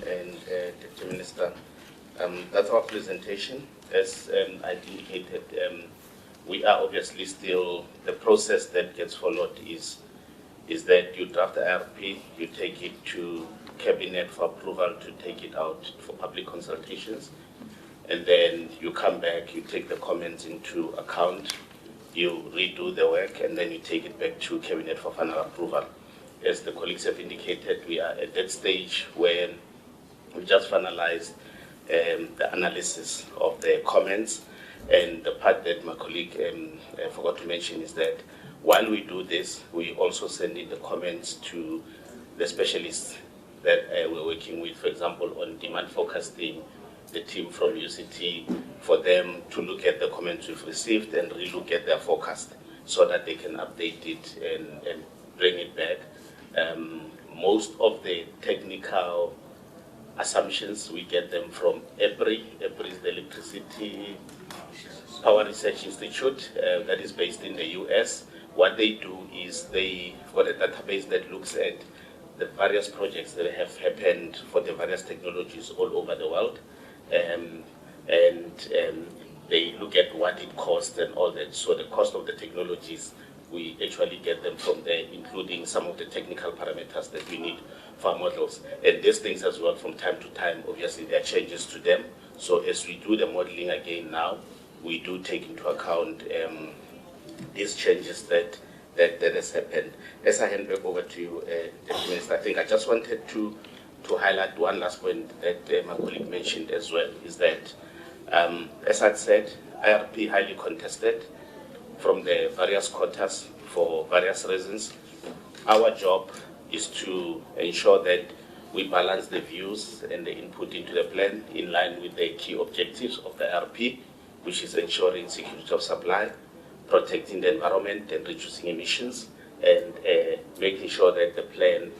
and Deputy Minister, that's our presentation. As I indicated, we are obviously still, the process that gets followed is that you draft the IRP, you take it to Cabinet for approval to take it out for public consultations, and then you come back, you take the comments into account, you redo the work, and then you take it back to Cabinet for final approval. As the colleagues have indicated, we are at that stage where we just finalized the analysis of the comments. And the part that my colleague forgot to mention is that while we do this, we also send in the comments to the specialists that we're working with, for example, on demand forecasting, the team from UCT, for them to look at the comments we've received and relook at their forecast so that they can update it and bring it back most of the technical assumptions, we get them from EPRI. EPRI is the Electricity Power Research Institute that is based in the US. What they do is they've got a database that looks at the various projects that have happened for the various technologies all over the world. They look at what it costs and all that. So the cost of the technologies, we actually get them from there, including some of the technical parameters that we need for our models. And these things as well, from time to time, obviously there are changes to them. So as we do the modeling again now, we do take into account these changes that has happened. As I hand back over to you, Deputy Minister, I think I just wanted to highlight one last point that my colleague mentioned as well, is that, as I said, IRP highly contested from the various quarters for various reasons. Our job is to ensure that we balance the views and the input into the plan in line with the key objectives of the IRP, which is ensuring security of supply, protecting the environment and reducing emissions, and making sure that the plan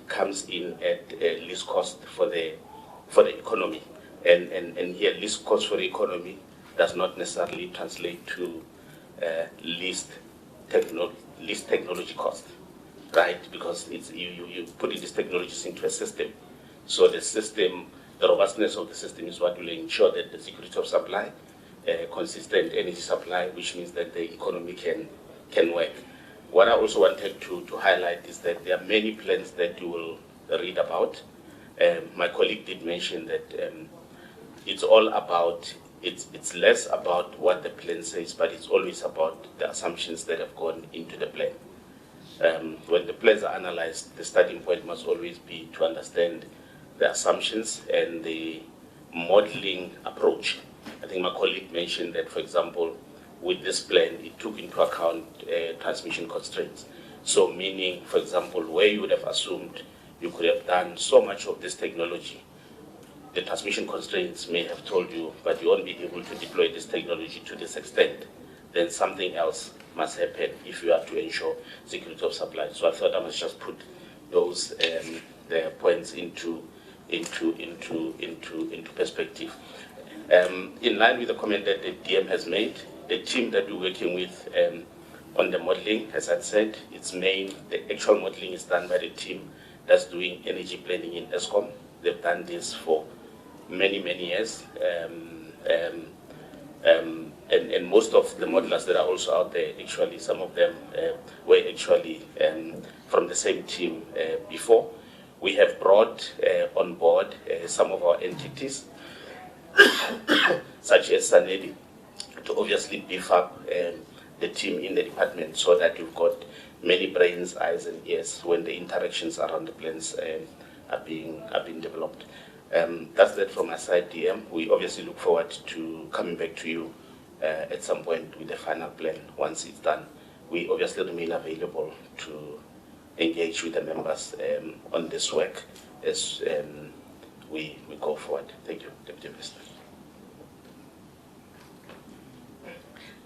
comes in at least cost for the economy. And here, least cost for the economy does not necessarily translate to least technology cost, right? Because it's you putting these technologies into a system. So the system, the robustness of the system is what will ensure that the security of supply, consistent energy supply, which means that the economy can work. What I also wanted to highlight is that there are many plans that you will read about. My colleague did mention that it's all about, it's less about what the plan says, but it's always about the assumptions that have gone into the plan. When the plans are analyzed, the starting point must always be to understand the assumptions and the modeling approach. I think my colleague mentioned that, for example, with this plan, it took into account transmission constraints. So meaning, for example, where you would have assumed you could have done so much of this technology, the transmission constraints may have told you, but you won't be able to deploy this technology to this extent. Then something else must happen if you are to ensure security of supply. So I thought I must just put those the points into perspective. In line with the comment that the DM has made, the team that we're working with on the modeling, as I said, the actual modeling is done by the team that's doing energy planning in ESCOM. They've done this for many years. And most of the modelers that are also out there, actually, some of them were actually from the same team before. We have brought on board some of our entities, such as Sanedi, to obviously beef up the team in the department so that you've got many brains, eyes and ears when the interactions around the plans are being developed. That's that from my side, DM. We obviously look forward to coming back to you at some point with the final plan once it's done. We obviously remain available to engage with the members on this work as we go forward. Thank you, Deputy Minister.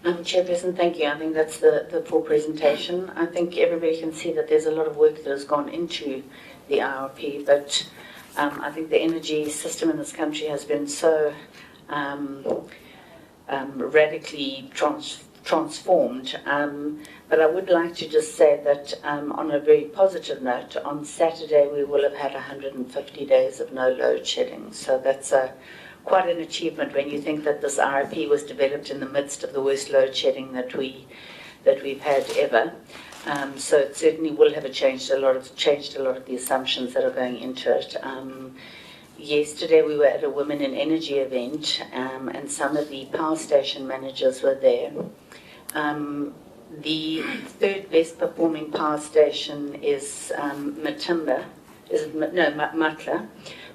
Chairperson, thank you. I think that's the full presentation. I think everybody can see that there's a lot of work that has gone into the IRP, but I think the energy system in this country has been so radically transformed. But I would like to just say that on a very positive note, on Saturday we will have had 150 days of no load shedding. So that's quite an achievement when you think that this IRP was developed in the midst of the worst load shedding that we've had ever. So it certainly will have changed a lot of the assumptions that are going into it. Yesterday we were at a Women in Energy event, and some of the power station managers were there. The third best performing power station is Matla,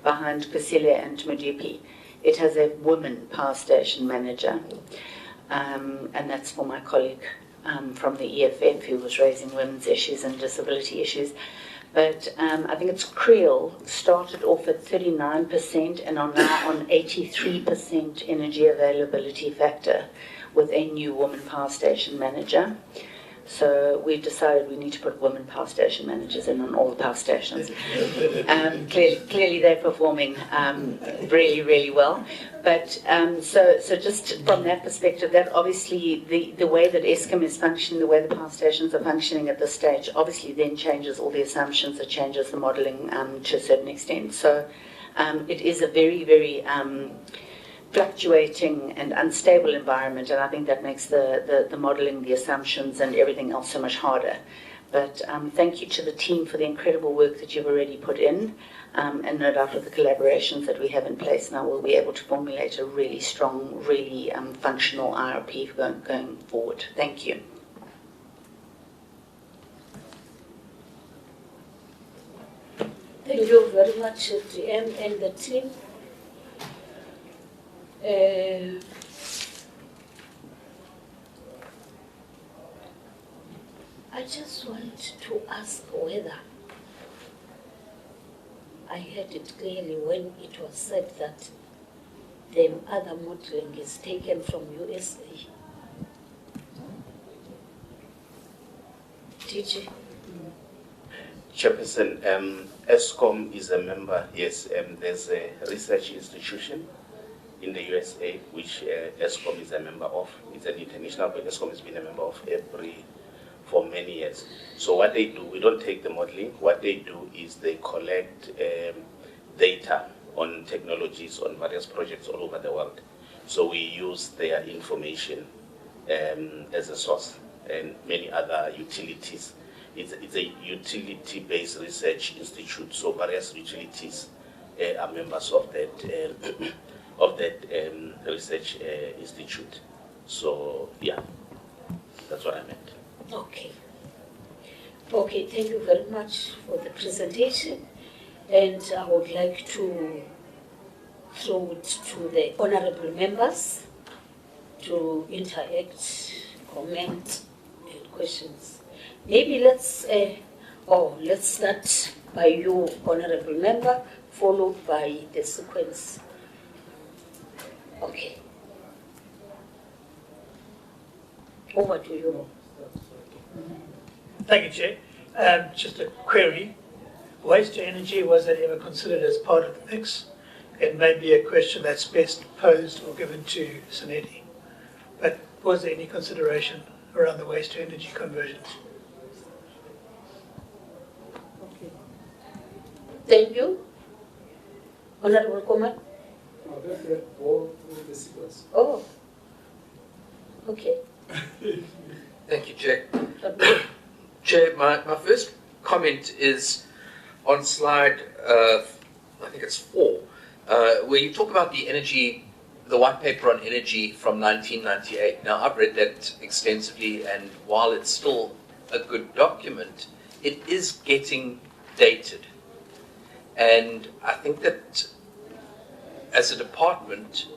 behind Kusile and Mudipi. It has a woman power station manager, and that's for my colleague from the EFF who was raising women's issues and disability issues. But I think it's Creel started off at 39% and are now on 83% energy availability factor with a new woman power station manager. So we've decided we need to put women power station managers in on all the power stations. Clearly they're performing really, really well. But so just from that perspective, that obviously the way that Eskom is functioning, the way the power stations are functioning at this stage, obviously then changes all the assumptions, it changes the modelling to a certain extent. So it is a very, very fluctuating and unstable environment, and I think that makes the modelling, the assumptions and everything else so much harder. But thank you to the team for the incredible work that you've already put in, and no doubt with the collaborations that we have in place now, we'll be able to formulate a really strong, really functional IRP going forward. Thank you.
Thank you very much, DM and the team. I just want to ask whether I heard it clearly when it was said that the other modeling is taken from USA. Did you?
Chairperson, Eskom is a member, yes, there's a research institution in the USA which Eskom is a member of. It's an international, but Eskom has been a member of for many years. So what they do, we don't take the modeling, what they do is they collect data on technologies, on various projects all over the world. So we use their information as a source, and many other utilities. It's a utility-based research institute, so various utilities are members of that research institute. So yeah, that's what I meant.
Okay. Okay, thank you very much for the presentation. And I would like to throw it to the honorable members to interact, comment, and questions. Maybe let's start by you, honorable member, followed by the sequence. Okay. Over to you.
Thank you, Chair. Just a query. Waste to energy, was that ever considered as part of the mix? It may be a question that's best posed or given to Sanetti. But was there any consideration around the waste to energy conversions?
Okay. Thank you. Honorable Kumar? Oh. Okay.
Thank you, Chair. Chair, my first comment is on slide, I think it's 4, where you talk about the white paper on energy from 1998. Now, I've read that extensively, and while it's still a good document, it is getting dated. And I think that as a department,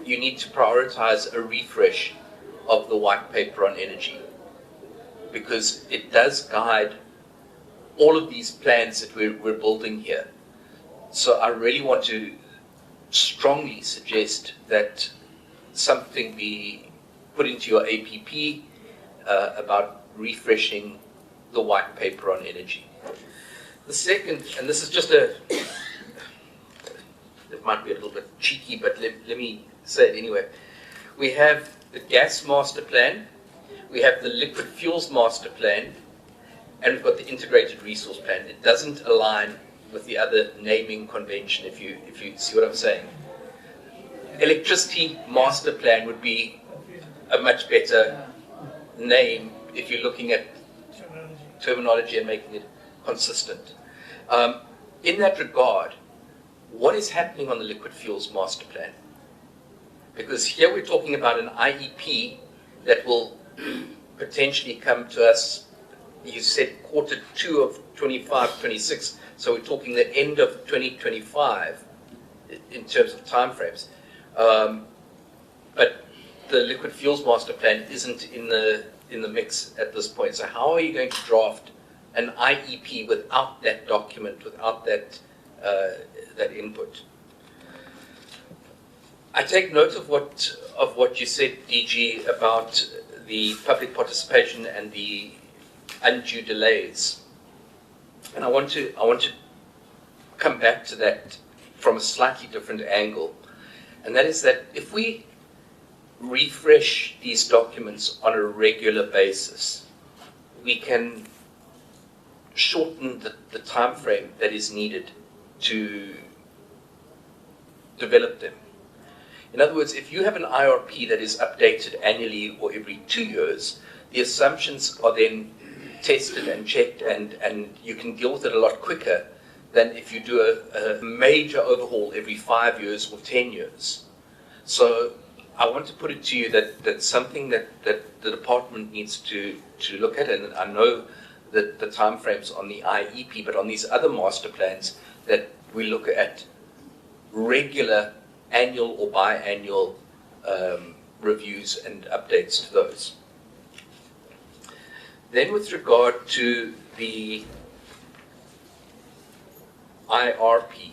you need to prioritize a refresh of the white paper on energy, because it does guide all of these plans that we're building here. So I really want to strongly suggest that something be put into your APP about refreshing the white paper on energy. The second, and this is just it might be a little bit cheeky, but let me say it anyway. We have the gas master plan, we have the liquid fuels master plan, and we've got the integrated resource plan. It doesn't align with the other naming convention, if you see what I'm saying. Electricity master plan would be a much better name if you're looking at terminology and making it consistent. In that regard, what is happening on the liquid fuels master plan? Because here we're talking about an IEP that will potentially come to us, you said Q2 of 25-26, so we're talking the end of 2025 in terms of timeframes. But the liquid fuels master plan isn't in the mix at this point. So how are you going to draft an IEP without that document, without that input? I take note of what you said, DG, about the public participation and the undue delays. And I want to come back to that from a slightly different angle. And that is that if we refresh these documents on a regular basis, we can shorten the time frame that is needed to develop them. In other words, if you have an IRP that is updated annually or every 2 years, the assumptions are then tested and checked, and you can deal with it a lot quicker than if you do a major overhaul every 5 years or 10 years. So I want to put it to you that that's something that the department needs to look at, and I know that the timeframes on the IEP, but on these other master plans, that we look at regular annual or biannual reviews and updates to those. Then with regard to the IRP,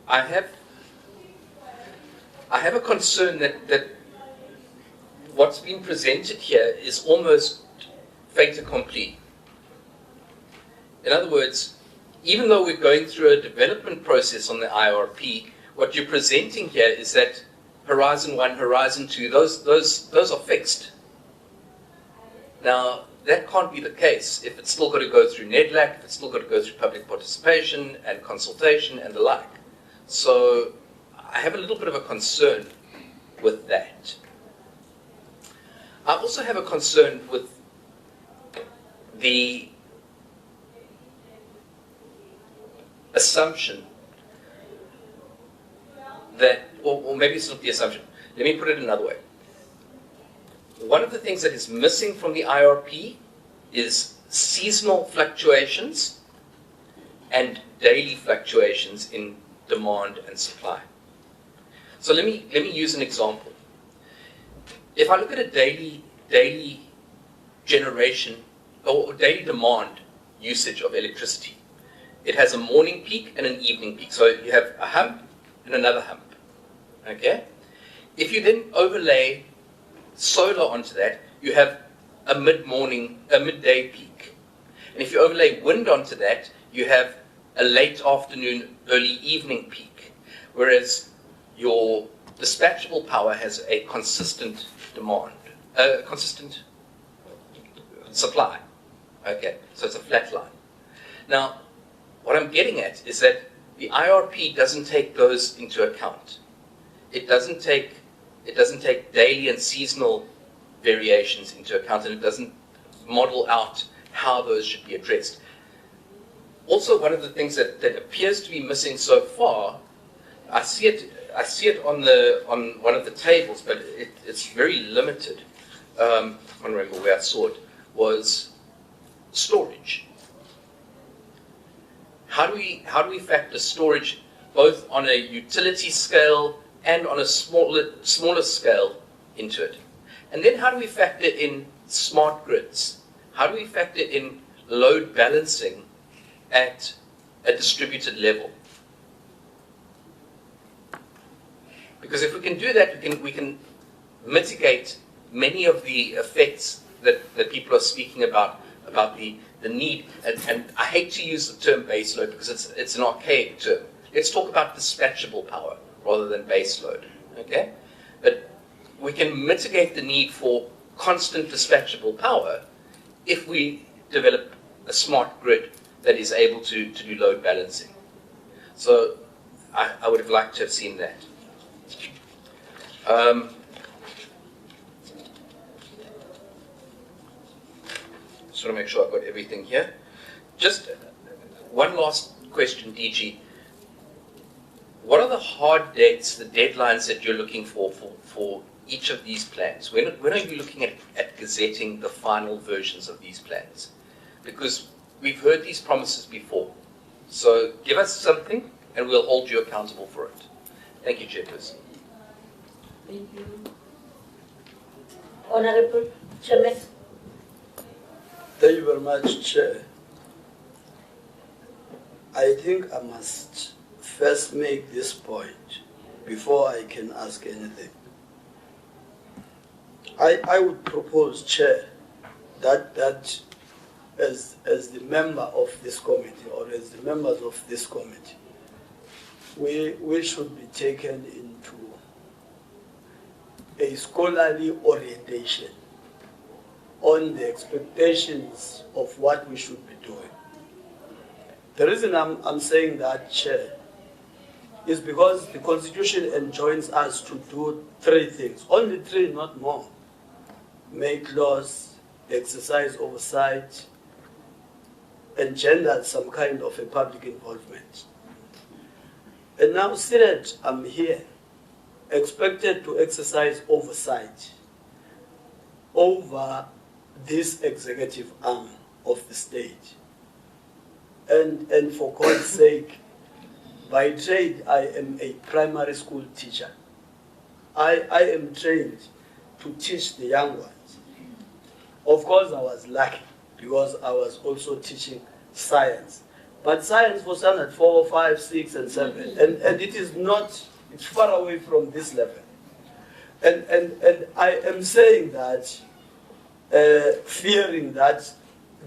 I have a concern that what's been presented here is almost fait accompli. In other words, even though we're going through a development process on the IRP, what you're presenting here is that Horizon 1, Horizon 2, those are fixed. Now, that can't be the case if it's still got to go through NEDLAC, if it's still got to go through public participation and consultation and the like. So I have a little bit of a concern with that. I also have a concern with the assumption that, or maybe it's not the assumption, let me put it another way. One of the things that is missing from the IRP is seasonal fluctuations and daily fluctuations in demand and supply. So let me use an example. If I look at a daily generation or daily demand usage of electricity, it has a morning peak and an evening peak. So you have a hump and another hump. Okay? If you then overlay solar onto that, you have a midday peak. And if you overlay wind onto that, you have a late afternoon, early evening peak. Whereas your dispatchable power has a consistent demand, consistent supply. Okay, so it's a flat line. Now, what I'm getting at is that the IRP doesn't take those into account. It doesn't take daily and seasonal variations into account, and it doesn't model out how those should be addressed. Also, one of the things that appears to be missing so far, I see it on one of the tables, but it's very limited. I can't remember where I saw it, was storage. How do we factor storage both on a utility scale and on a smaller scale into it? And then how do we factor in smart grids? How do we factor in load balancing at a distributed level? Because if we can do that, we can mitigate many of the effects that people are speaking about the need. And I hate to use the term base load because it's an archaic term. Let's talk about dispatchable power rather than base load. Okay? But we can mitigate the need for constant dispatchable power if we develop a smart grid that is able to do load balancing. So I would have liked to have seen that. Just want to make sure I've got everything here. Just one last question, DG. What are the hard dates, the deadlines that you're looking for each of these plans? When are you looking at gazetting the final versions of these plans? Because we've heard these promises before. So give us something and we'll hold you accountable for it. Thank you, Chairperson.
Thank you. Honorable Chairman.
Thank you very much, Chair. I think I must first make this point. before I can ask anything. I would propose, Chair, that as the member of this committee, or as the members of this committee, we should be taken into a scholarly orientation on the expectations of what we should be doing. The reason I'm saying that, Chair, is because the Constitution enjoins us to do 3 things. Only 3, not more. Make laws, exercise oversight, engender some kind of a public involvement. And now, Senate, I'm here, expected to exercise oversight over this executive arm of the state. And for God's sake, by trade, I am a primary school teacher. I am trained to teach the young ones. Of course, I was lucky because I was also teaching science. But science for standard 4, 5, 6, and 7. And it is not, it's far away from this level. And I am saying that, fearing that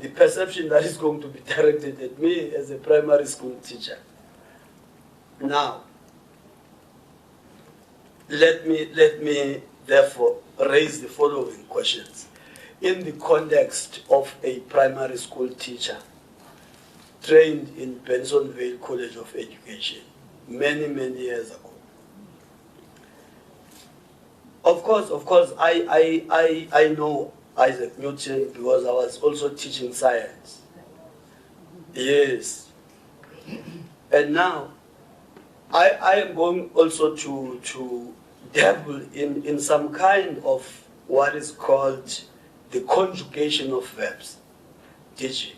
the perception that is going to be directed at me as a primary school teacher. Now, let me therefore raise the following questions. In the context of a primary school teacher trained in Bensonville College of Education many years ago. Of course, I know Isaac Newton because I was also teaching science. Yes. And now, I am going also to dabble in some kind of what is called the conjugation of verbs, DG.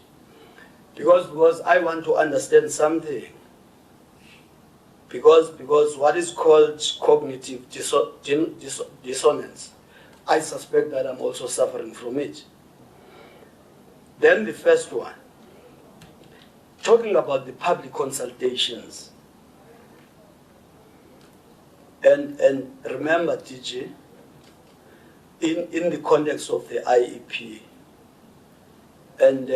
Because I want to understand something. Because what is called cognitive dissonance, I suspect that I'm also suffering from it. Then the first one, talking about the public consultations. And remember, TG, in the context of the IEP, and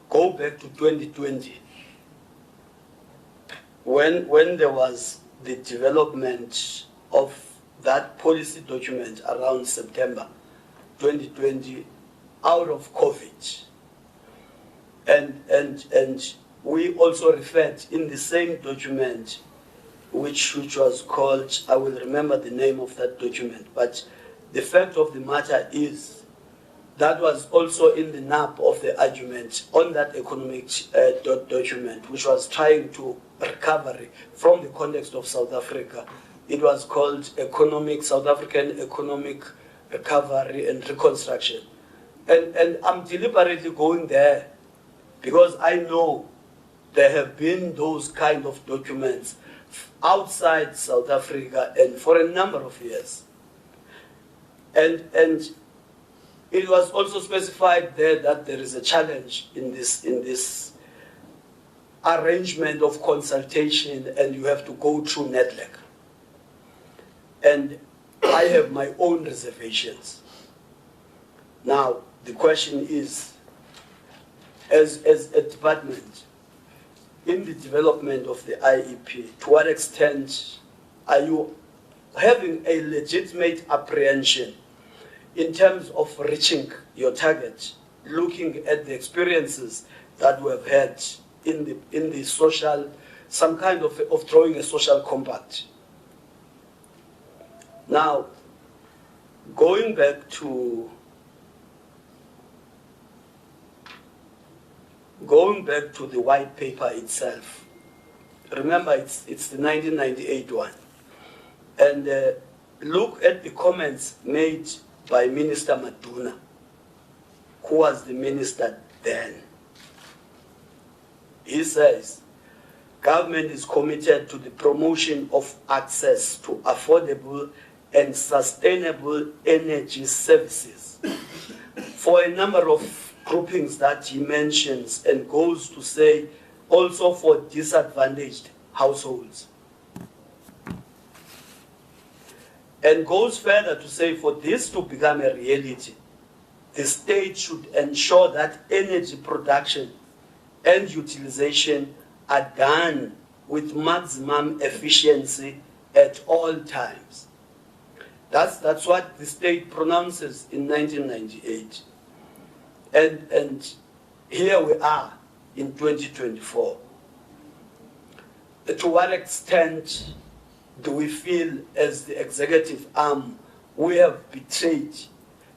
go back to 2020, when there was the development of that policy document around September 2020, out of COVID, and we also referred in the same document, which was called, I will remember the name of that document, but the fact of the matter is that was also in the nub of the argument on that economic document, which was trying to recovery from the context of South Africa. It was called South African Economic Recovery and Reconstruction. And I'm deliberately going there because I know there have been those kind of documents outside South Africa and for a number of years. And it was also specified there that there is a challenge in this arrangement of consultation, and you have to go through NEDLEC. And I have my own reservations. Now, the question is, as a department, in the development of the IEP, to what extent are you having a legitimate apprehension in terms of reaching your target, looking at the experiences that we have had in the social, some kind of drawing a social compact? Now, going back to the white paper itself, remember it's the 1998 one, and look at the comments made by Minister Maduna, who was the minister then. He says, government is committed to the promotion of access to affordable and sustainable energy services for a number of groupings that he mentions, and goes to say also for disadvantaged households. and goes further to say for this to become a reality, the state should ensure that energy production and utilization are done with maximum efficiency at all times. That's what the state pronounces in 1998. And here we are in 2024. To what extent do we feel as the executive arm we have betrayed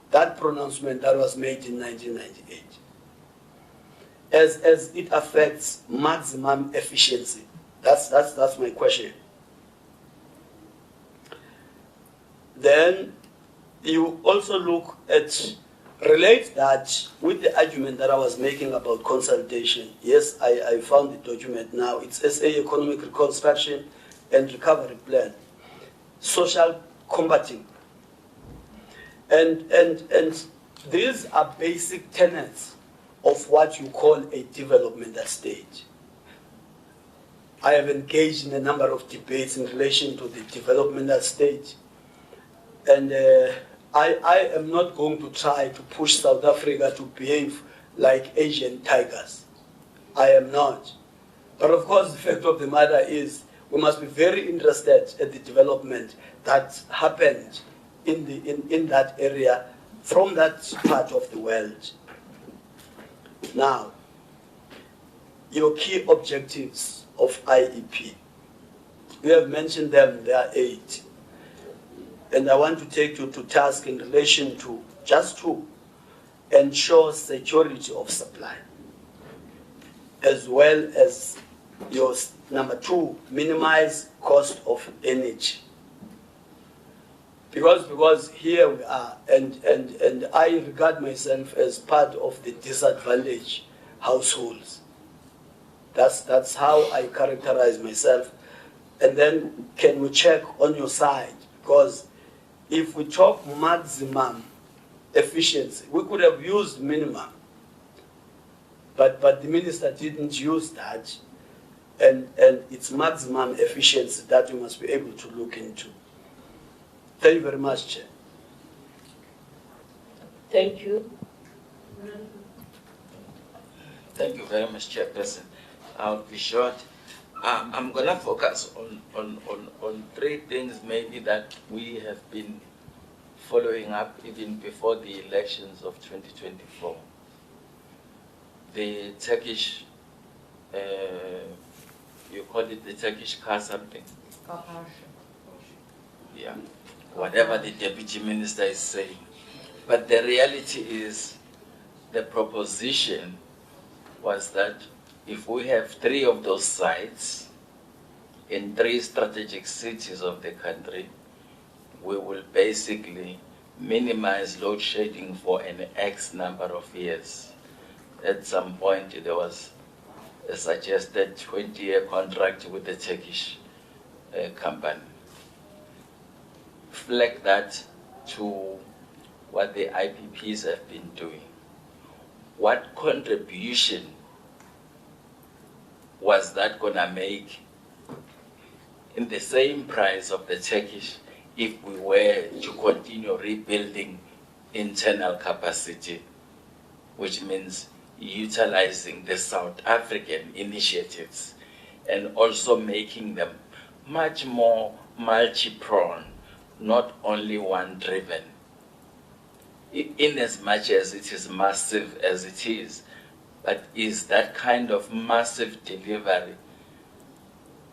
that pronouncement that was made in 1998 as it affects maximum efficiency? That's my question. Then you also look at, relate that with the argument that I was making about consultation. Yes, I found the document now. It's SA Economic Reconstruction and Recovery Plan, social combating. And these are basic tenets of what you call a developmental state. I have engaged in a number of debates in relation to the developmental state. And I am not going to try to push South Africa to behave like Asian tigers. I am not. But of course, the fact of the matter is we must be very interested at the development that happened in that area from that part of the world. Now, your key objectives of IEP. You have mentioned them, there are 8. And I want to take you to task in relation to just to ensure security of supply, as well as your number 2, minimize cost of energy. Because here we are, and I regard myself as part of the disadvantaged households. That's how I characterize myself. And then can we check on your side? Because if we talk maximum efficiency, we could have used minimum. But the minister didn't use that. And it's maximum efficiency that we must be able to look into. Thank you very much, Chair.
Thank you.
Thank you very much, Chairperson. I'll be short. I'm going to focus on 3 things maybe that we have been following up even before the elections of 2024. The Turkish, you call it the Turkish car something? Yeah, whatever the deputy minister is saying. But the reality is the proposition was that if we have 3 of those sites in 3 strategic cities of the country, we will basically minimize load shedding for an X number of years. At some point, there was a suggested 20-year contract with the Turkish company. Flag that to what the IPPs have been doing. What contribution was that going to make in the same price of the Turkish if we were to continue rebuilding internal capacity, which means utilizing the South African initiatives and also making them much more multi-pronged, not only one-driven. In as much as it is massive as it is, but is that kind of massive delivery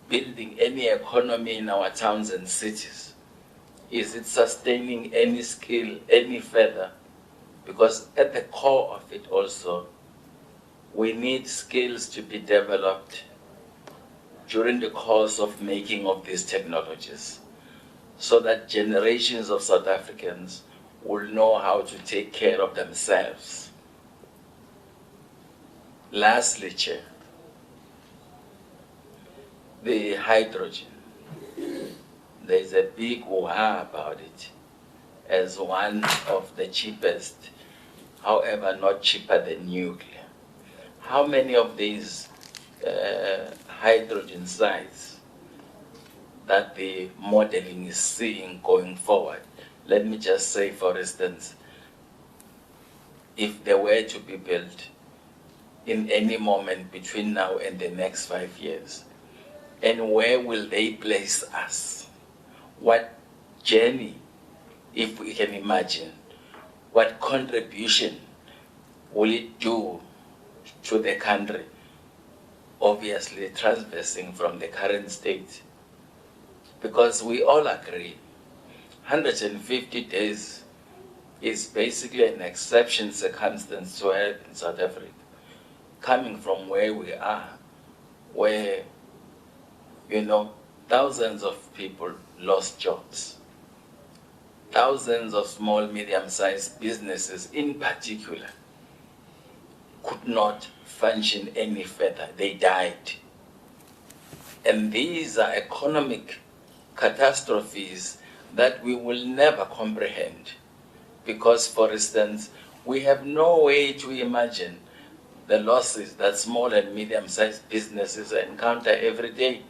building any economy in our towns and cities? Is it sustaining any skill any further? Because at the core of it also, we need skills to be developed during the course of making of these technologies, so that generations of South Africans will know how to take care of themselves. Lastly, Chair, the hydrogen. There's a big hoo-ha about it as one of the cheapest, however not cheaper than nuclear. How many of these hydrogen sites that the modeling is seeing going forward. Let me just say, for instance, if they were to be built in any moment between now and the next 5 years, and where will they place us? What journey, if we can imagine, what contribution will it do to the country? Obviously transversing from the current state. Because we all agree, 150 days is basically an exception circumstance to have in South Africa. Coming from where we are, where, thousands of people lost jobs. Thousands of small, medium-sized businesses in particular could not function any further. They died. And these are economic catastrophes that we will never comprehend. Because, for instance, we have no way to imagine the losses that small and medium-sized businesses encounter every day,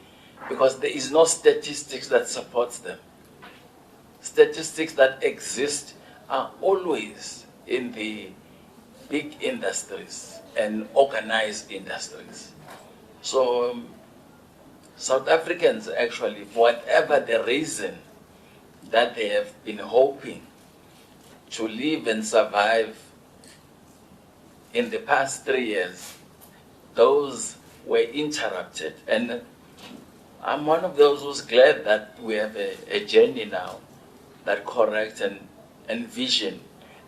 because there is no statistics that supports them. Statistics that exist are always in the big industries and organized industries. So South Africans actually, for whatever the reason that they have been hoping to live and survive in the past 3 years, those were interrupted. And I'm one of those who's glad that we have a journey now that corrects and envision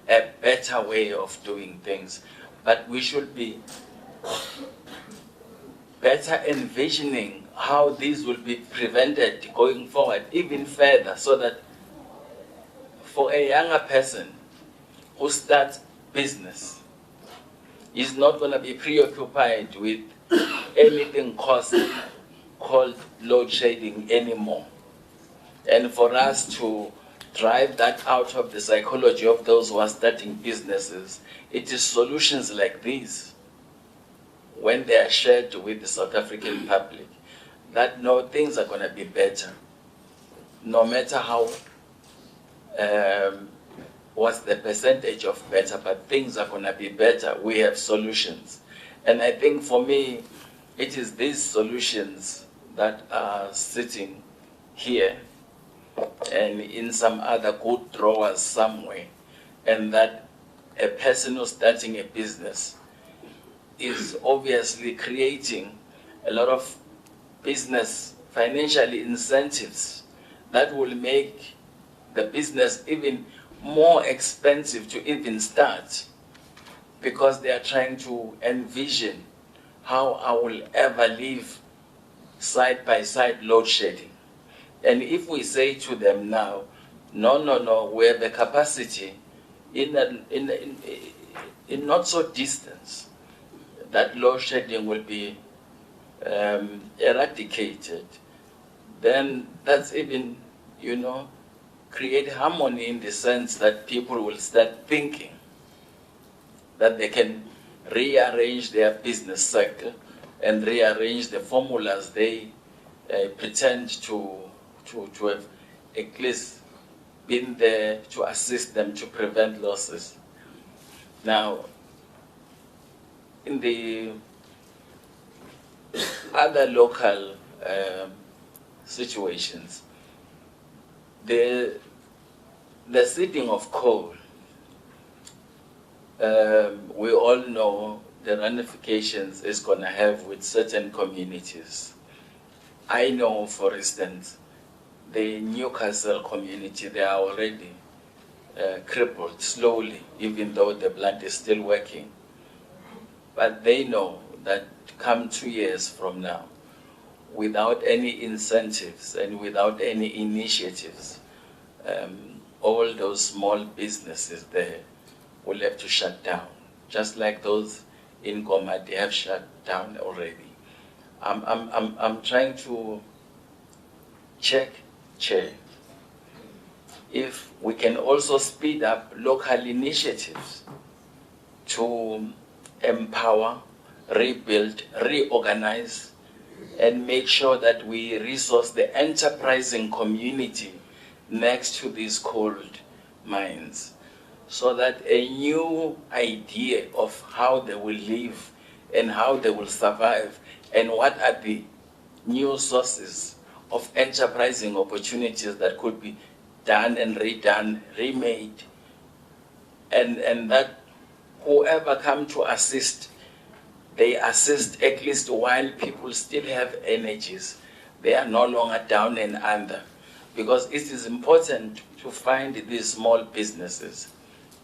a better way of doing things. But we should be better envisioning how these will be prevented going forward even further, so that for a younger person who starts business, is not going to be preoccupied with anything called load shedding anymore. And for us to drive that out of the psychology of those who are starting businesses, it is solutions like these, when they are shared with the South African public, that no, things are going to be better. No matter how, what's the percentage of better, but things are going to be better. We have solutions. And I think for me, it is these solutions that are sitting here and in some other good drawers somewhere, and that a person who's starting a business is obviously creating a lot of business financial incentives that will make the business even more expensive to even start, because they are trying to envision how I will ever live side by side load shedding. And if we say to them now, no, we have the capacity in not so distance that load shedding will be eradicated, then that's even, create harmony in the sense that people will start thinking that they can rearrange their business cycle and rearrange the formulas they pretend to have at least been there to assist them to prevent losses. Now, in the other local situations, the seeding of coal, we all know the ramifications it's going to have with certain communities. I know, for instance, the Newcastle community, they are already crippled slowly, even though the plant is still working. But they know that come 2 years from now, without any incentives and without any initiatives, all those small businesses there will have to shut down, just like those in Goma, they have shut down already. I'm trying to check, Chair, if we can also speed up local initiatives to empower, rebuild, reorganize and make sure that we resource the enterprising community next to these coal mines, so that a new idea of how they will live and how they will survive and what are the new sources of enterprising opportunities that could be done and redone, remade, and that whoever come to assist, they assist at least while people still have energies. They are no longer down and under, because it is important to find these small businesses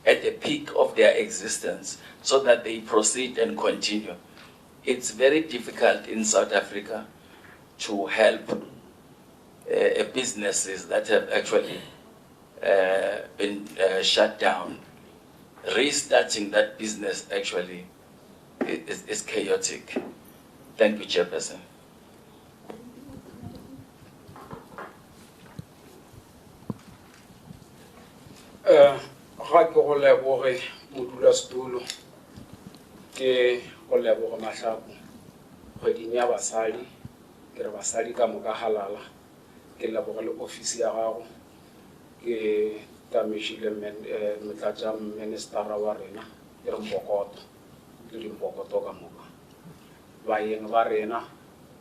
at the peak of their existence so that they proceed and continue. It's very difficult in South Africa to help businesses that have actually been shut down. Restarting that business actually is chaotic. Thank you, Chairperson.
Ga ke go leboge modulasetulo ke go leboga Mahlaku kgweding ya basadi ke re basadi ka moka halala ke leboga le ofisi ya gago ke tamešile motlatša ministera wa rena ke re Mbokoto ke di Mbokoto ka moka baeng ba rena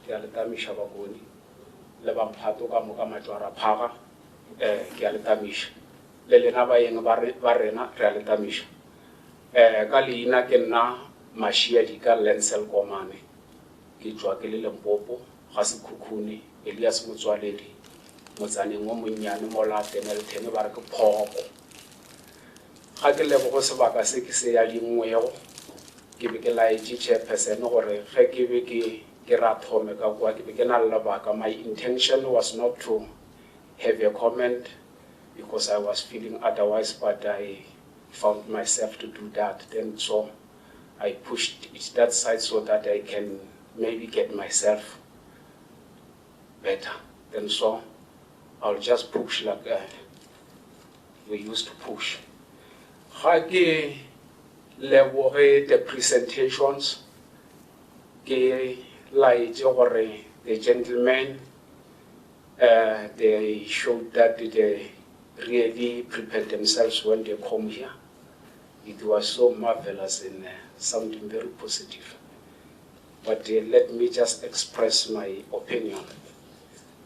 ke a le tamiša bakoni le bamphato ka moka Matšwara Phaga ke a le tamiša le lena baeng ba rena re a le tamiša ka leina ke nna Mashiadika Lensel Komane ke tswa ke le Limpopo ga Sekhukhune Elias Motswaledi motsaneng o monnyane mo la Tenelthene ba re ke Phoko ga ke lebogo sebaka se ke se ya dingwego ke be ke laetse Chairperson gore ge ke be ke ra thome ka kwa ke be ke na le lebaka. My intention was not to have a comment because I was feeling otherwise, but I found myself to do that. Then so I pushed it that side so that I can maybe get myself better. Then so I'll just push like we used to push. Ga ke leboge the presentations, ke laetse gore the gentlemen they showed that they really prepared themselves when they come here. It was so marvelous and something very positive. But let me just express my opinion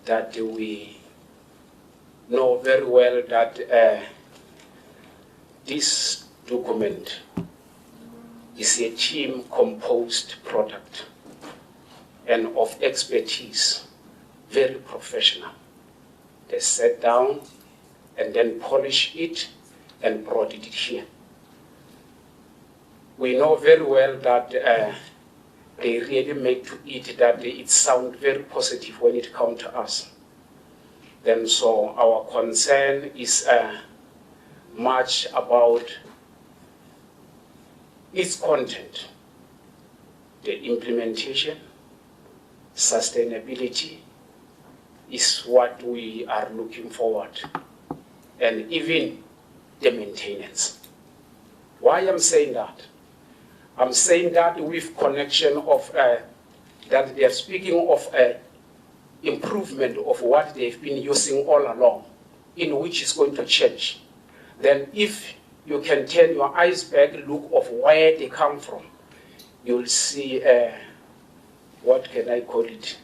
that we know very well that this document is a team composed product and of expertise, very professional. They sat down and then polished it and brought it here. We know very well that they really make to it that it sounds very positive when it comes to us. Then so our concern is much about its content, the implementation, sustainability is what we are looking forward, and even the maintenance. Why I'm saying that? I'm saying that with connection of that they are speaking of improvement of what they've been using all along, in which is going to change. Then if you can turn your eyes back, look of where they come from, you'll see, what can I call it?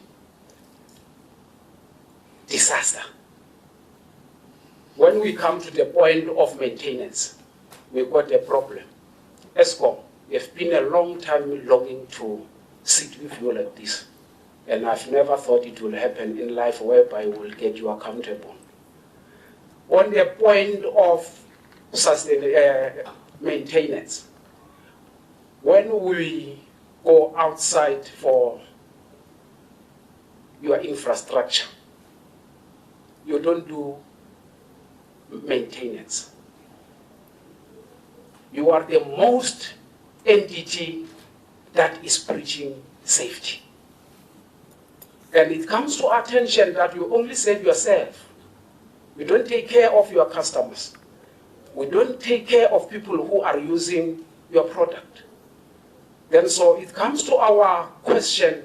Disaster. When we come to the point of maintenance, we've got a problem. ESCOM, they've been a long time longing to sit with you like this. And I've never thought it will happen in life whereby we'll get you accountable. On the point of maintenance, when we go outside for your infrastructure, you don't do maintenance. You are the most entity that is preaching safety. And it comes to attention that you only save yourself. You don't take care of your customers. We don't take care of people who are using your product. Then so it comes to our question,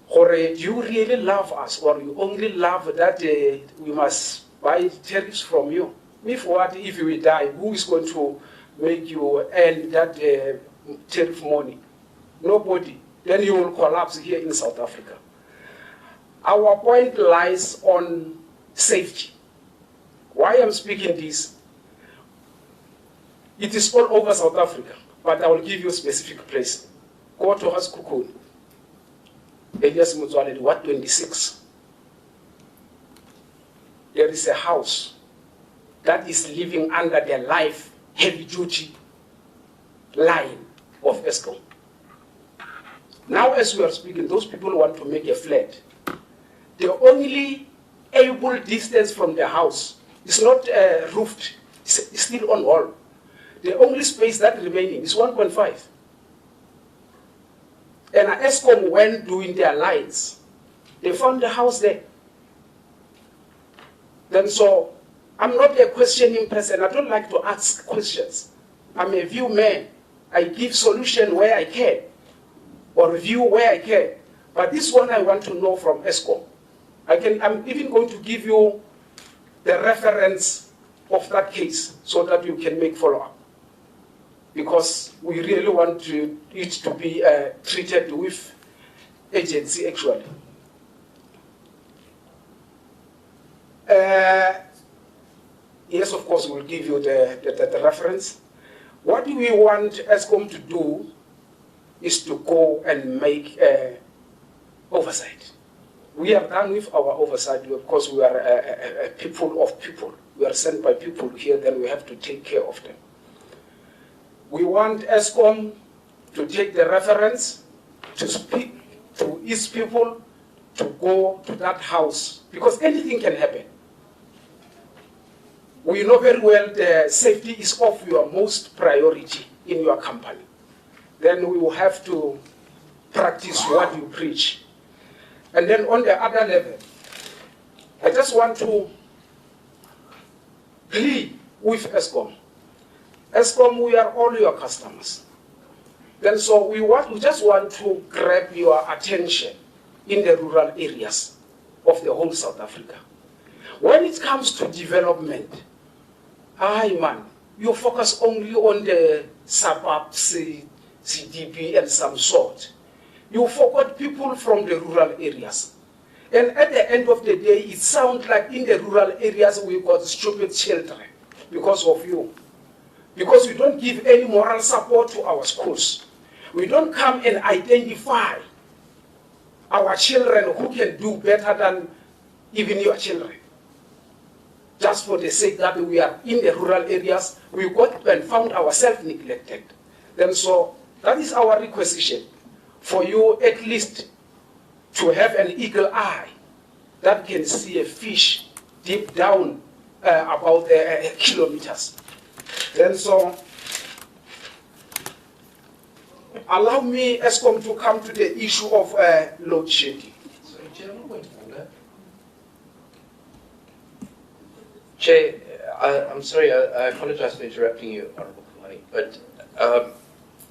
Or do you really love us, or you only love that we must buy tariffs from you? If what, if we die, who is going to make you earn that tariff money? Nobody. Then you will collapse here in South Africa. Our point lies on safety. Why I'm speaking this? It is all over South Africa, but I will give you a specific place. Go to Haskukuni. Elias Mutswaledi, Wat 26. There is a house that is living under the life heavy-duty line of Eskom. Now, as we are speaking, those people want to make a flat. The only able distance from the house is not roofed, it's still on wall. The only space that remaining is 1.5. And Eskom, when doing their lines, they found the house there. Then so, I'm not a questioning person. I don't like to ask questions. I'm a view man. I give solution where I can, or review where I can. But this one I want to know from Eskom. I'm even going to give you the reference of that case so that you can make follow-up. Because we really want it to be treated with agency, actually. Yes, of course, we'll give you the reference. What we want Eskom to do is to go and make oversight. We are done with our oversight. Of course, we are a people of people. We are sent by people here, then we have to take care of them. We want Eskom to take the reference, to speak to its people, to go to that house, because anything can happen. We know very well the safety is of your most priority in your company. Then we will have to practice what you preach. And then on the other level, I just want to plead with Eskom. Eskom, we are all your customers. Then so we just want to grab your attention in the rural areas of the whole South Africa. When it comes to development, you focus only on the suburbs, CDP and some sort. You forgot people from the rural areas. And at the end of the day, it sounds like in the rural areas we got stupid children because of you. Because we don't give any moral support to our schools. We don't come and identify our children who can do better than even your children. Just for the sake that we are in the rural areas, we got and found ourselves neglected. Then so that is our requisition, for you at least to have an eagle eye that can see a fish deep down about kilometers. Then so, allow me, Eskom, to come to the issue of load shedding.
Sorry, Chair, I'm not going to order. Chair, I'm sorry, I apologize for interrupting you, Honourable Khumani, but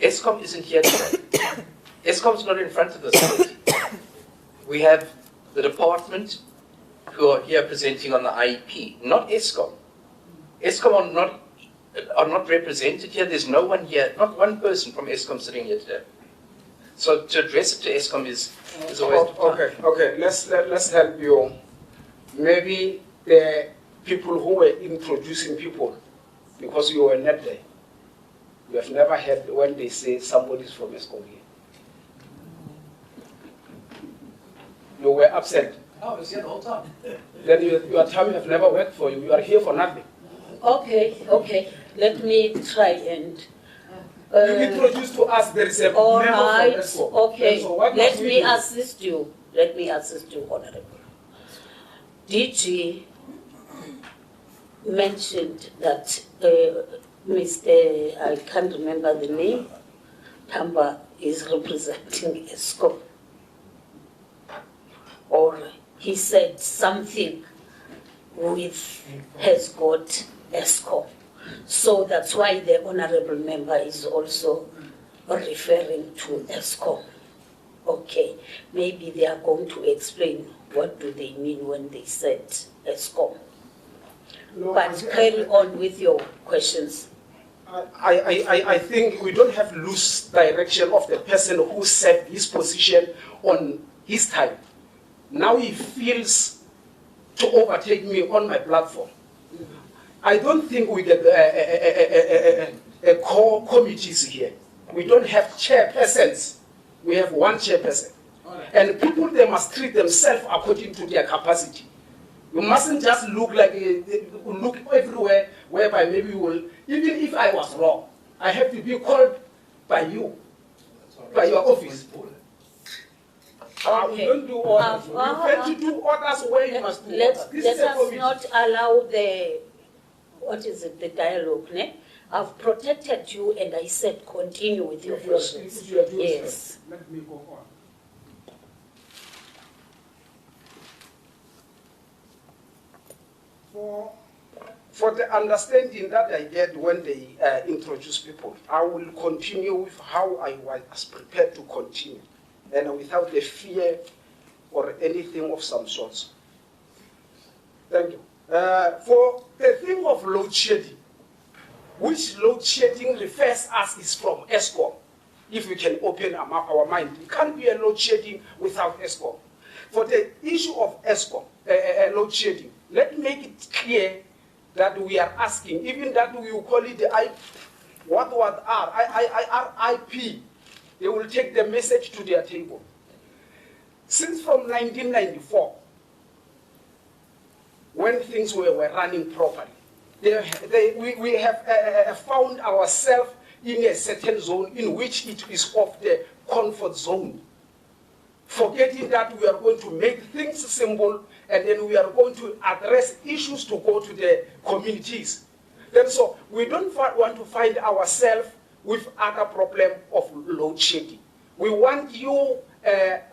Eskom isn't here today. Eskom's not in front of this committee. We have the department who are here presenting on the IEP, not Eskom. Eskom are not represented here. There's no one here, not one person from Eskom sitting here today. So to address it to Eskom is a waste of time.
Okay. Let's help you. Maybe the people who were introducing people, because you were not there. You have never heard when they say somebody's from Eskom here. You were absent.
Oh, I was here the whole time.
Then your time have never worked for you. You are here for nothing.
Okay. Let me try and.
You introduce to us there is a
all
member
right.
from Eskom.
Okay.
So what
Let
must we
me
do?
assist you. Let me assist you, Honorable. DG mentioned that Mr. I can't remember the name, Tamba is representing Eskom. Or he said something has got Eskom. So that's why the honorable member is also referring to Eskom. Okay, maybe they are going to explain what do they mean when they said ESCOM. But carry on with your questions.
I think we don't have loose direction of the person who set his position on his time. Now he feels to overtake me on my platform. I don't think we get core committees here. We don't have chairpersons. We have one chairperson. And people, they must treat themselves according to their capacity. You mustn't just look like look everywhere whereby maybe you will, even if I was wrong, I have to be called by you, by your office. We don't do orders. You have to do orders where you must do orders.
Let us not allow the, what is it, the dialogue, ne? I've protected you and I said continue with your questions. Yes.
Let me go on. For the understanding that I get when they introduce people, I will continue with how I was prepared to continue, and without the fear or anything of some sorts. Thank you. For the thing of load shedding, which load shedding refers us is from ESCOM. If we can open our mind, it can't be a load shedding without ESCOM. For the issue of ESCOM, load shedding, let's make it clear that we are asking, even that we will call it the IP, IP, they will take the message to their table. Since from 1994, when things were running properly, we have found ourselves in a certain zone in which it is of the comfort zone. Forgetting that we are going to make things simple and then we are going to address issues to go to the communities. Then so we don't want to find ourselves with other problem of load shedding. We want you,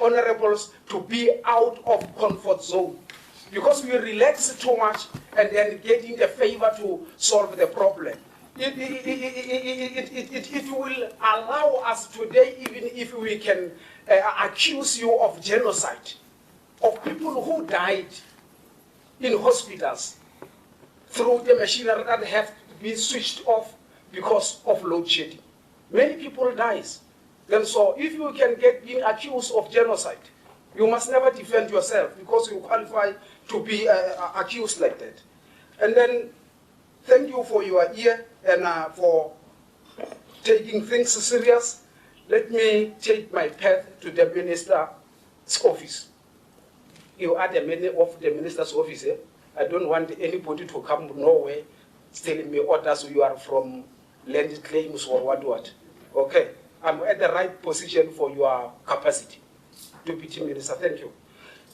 honorables, to be out of comfort zone because we relax too much and then getting the favor to solve the problem. It will allow us today, even if we can accuse you of genocide, of people who died in hospitals through the machinery that have to be switched off because of load shedding. Many people died. Then so if you can get being accused of genocide, you must never defend yourself because you qualify to be accused like that. And then thank you for your ear and for taking things serious. Let me take my path to the minister's office. You are the man of the minister's office. Eh? I don't want anybody to come nowhere telling me orders you are from land claims or what. Okay, I'm at the right position for your capacity. Deputy Minister, thank you.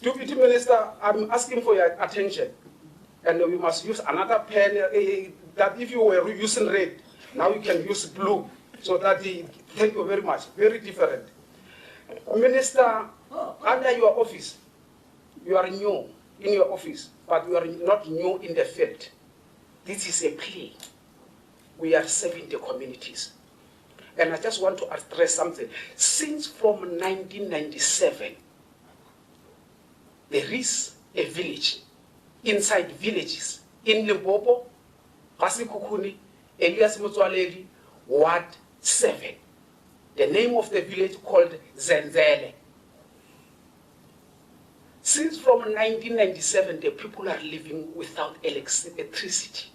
Deputy Minister, I'm asking for your attention. And we must use another pen that if you were using red, now you can use blue. So that thank you very much, very different. Minister, under your office, you are new in your office, but you are not new in the field. This is a plea. We are serving the communities. And I just want to address something. Since from 1997, there is a village, inside villages, in Limpopo, Pasikukuni, Elias Mutwaleri, Ward 7. The name of the village called Zenzele. Since from 1997, the people are living without electricity.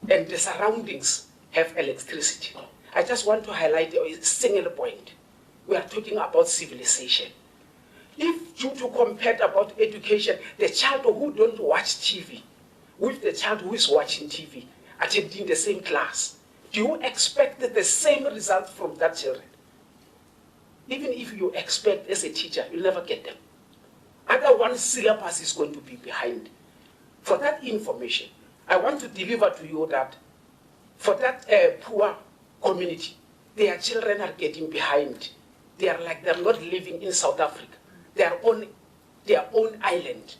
And the surroundings have electricity. I just want to highlight a single point. We are talking about civilization. If you to compare about education, the child who don't watch TV with the child who is watching TV, attending the same class, do you expect the same result from that children? Even if you expect as a teacher, you'll never get them. Other one syllabus is going to be behind. For that information, I want to deliver to you that for that poor community, their children are getting behind. They are like they're not living in South Africa. They are on their own island.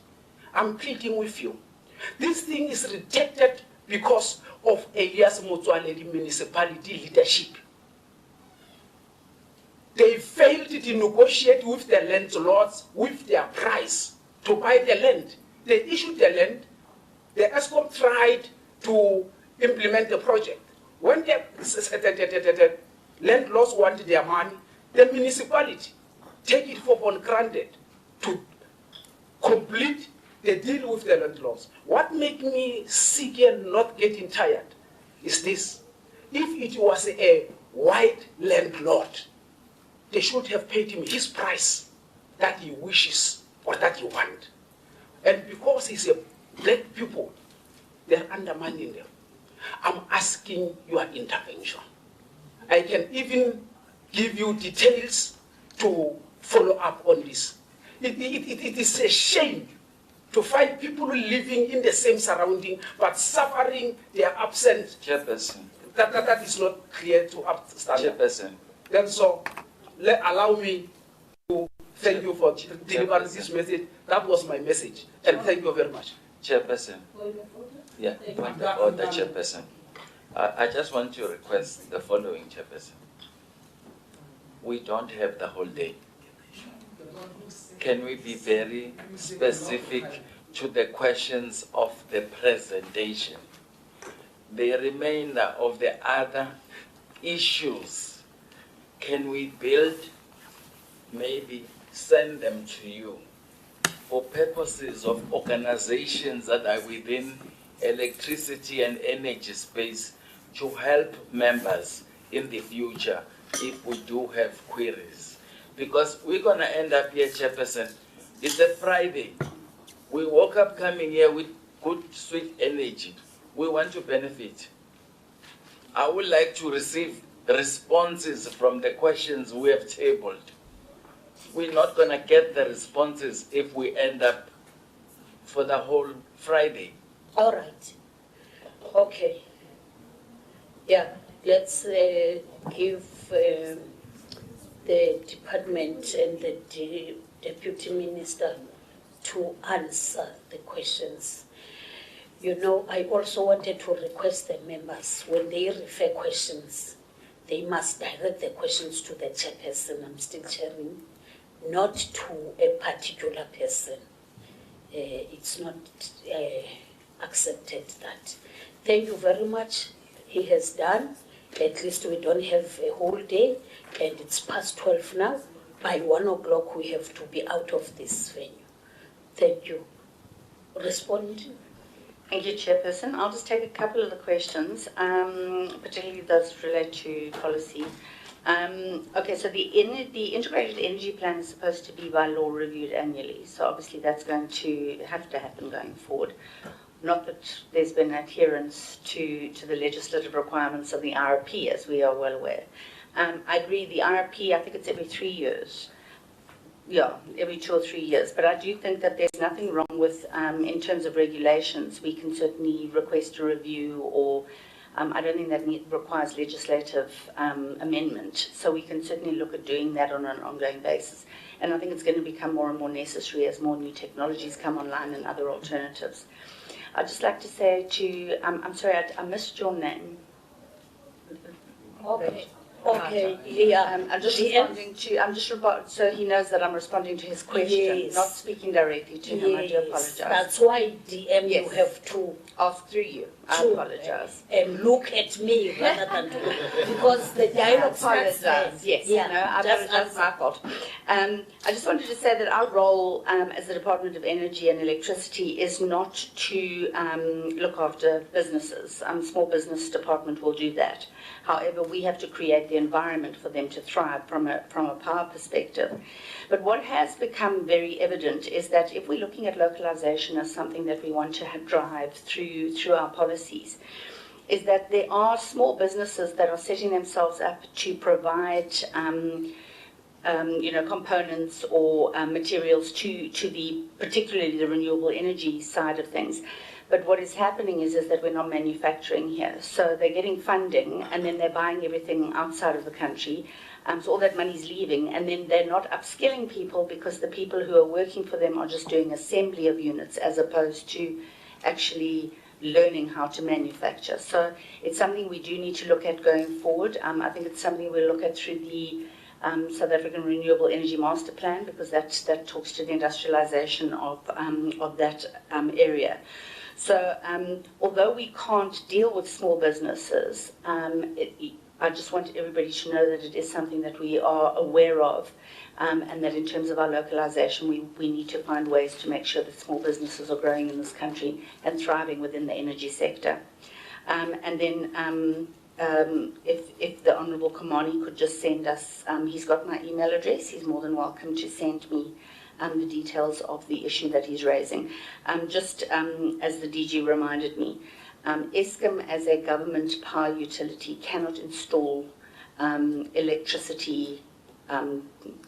I'm pleading with you. This thing is rejected because of Elias Motsoaledi municipality leadership.
they failed to negotiate with the landlords with their price to buy the land. They issued the land. The ESCOM tried to implement the project. When the landlords wanted their money, the municipality take it for granted to complete the deal with the landlords. What makes me sick and not getting tired is this. If it was a white landlord, they should have paid him his price that he wishes or that he wants. And because he's a black people, they're undermining them. I'm asking your intervention. I can even give you details to follow up on this. It is a shame to find people living in the same surrounding but suffering their absence.
Chairperson.
That is not clear to understand.
Chairperson.
Then so, allow me to thank you for delivering this message. That was my message. And thank you very much.
Chairperson. Yeah, point of order, Chairperson. I just want to request the following, Chairperson. We don't have the whole day. Can we be very specific to the questions of the presentation? The remainder of the other issues, can we build, maybe send them to you for purposes of organizations that are within electricity and energy space to help members in the future if we do have queries? Because we're going to end up here, Chairperson. It's a Friday. We woke up coming here with good, sweet energy. We want to benefit. I would like to receive responses from the questions we have tabled. We're not going to get the responses if we end up for the whole Friday.
All right. Okay. Yeah, let's give the department and the deputy minister to answer the questions. You know, I also wanted to request the members, when they refer questions, they must direct the questions to the chairperson. I'm still chairing, not to a particular person. It's not accepted that. Thank you very much. He has done. At least we don't have a whole day, and it's past 12 now. By 1 o'clock, we have to be out of this venue. Thank you. Respond.
Thank you, Chairperson. I'll just take a couple of the questions, particularly those relate to policy. Okay, so the integrated energy plan is supposed to be by law reviewed annually. So obviously that's going to have to happen going forward. Not that there's been adherence to the legislative requirements of the IEP, as we are well aware. I agree, the IEP, I think it's every 3 years. Yeah, every 2 or 3 years. But I do think that there's nothing wrong with, in terms of regulations, we can certainly request a review, or I don't think that requires legislative amendment. So we can certainly look at doing that on an ongoing basis. And I think it's going to become more and more necessary as more new technologies come online and other alternatives. I'd just like to say to, I'm sorry, I missed your name.
Okay. Okay, yeah.
I'm just responding to, so he knows that I'm responding to his question,
Yes.
not speaking directly to him. I do apologize.
That's why DM you have to
ask through you. I apologize.
And look at me rather than to look, because the dialogue starts there.
Yes,
Yeah,
no, I apologize, my fault. I just wanted to say that our role as the Department of Energy and Electricity is not to look after businesses. Small business department will do that. However, we have to create the environment for them to thrive from a power perspective. But what has become very evident is that if we're looking at localization as something that we want to drive through our policies, is that there are small businesses that are setting themselves up to provide components or materials to the, particularly the renewable energy side of things. But what is happening is that we're not manufacturing here. So they're getting funding, and then they're buying everything outside of the country. So all that money's leaving, and then they're not upskilling people, because the people who are working for them are just doing assembly of units as opposed to actually learning how to manufacture. So it's something we do need to look at going forward. I think it's something we'll look at through the South African Renewable Energy Master Plan, because that talks to the industrialization of that area. So although we can't deal with small businesses, I just want everybody to know that it is something that we are aware of, and that in terms of our localization, we need to find ways to make sure that small businesses are growing in this country and thriving within the energy sector. And then if the Honourable Kamani could just send us, he's got my email address, he's more than welcome to send me the details of the issue that he's raising. Just as the DG reminded me, Eskom as a government power utility cannot install electricity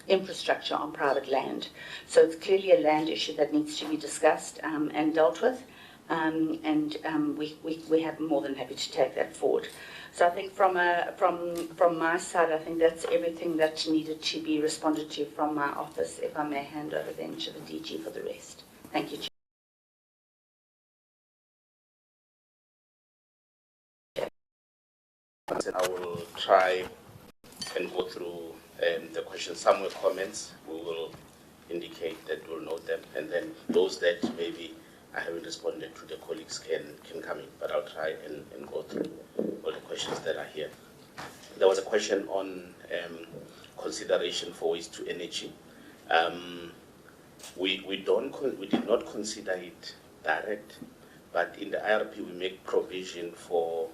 infrastructure on private land. So it's clearly a land issue that needs to be discussed and dealt with, and we have more than happy to take that forward. So I think from my side, I think that's everything that needed to be responded to from my office. If I may hand over then to the DG for the rest. Thank you, Chair.
I will try and go through the questions. Some were comments. We will indicate that we'll note them, and then those that maybe I haven't responded to, the colleagues can come in. But I'll try and go through all the questions that are here. There was a question on consideration for waste to energy. We did not consider it direct, but in the IRP we make provision for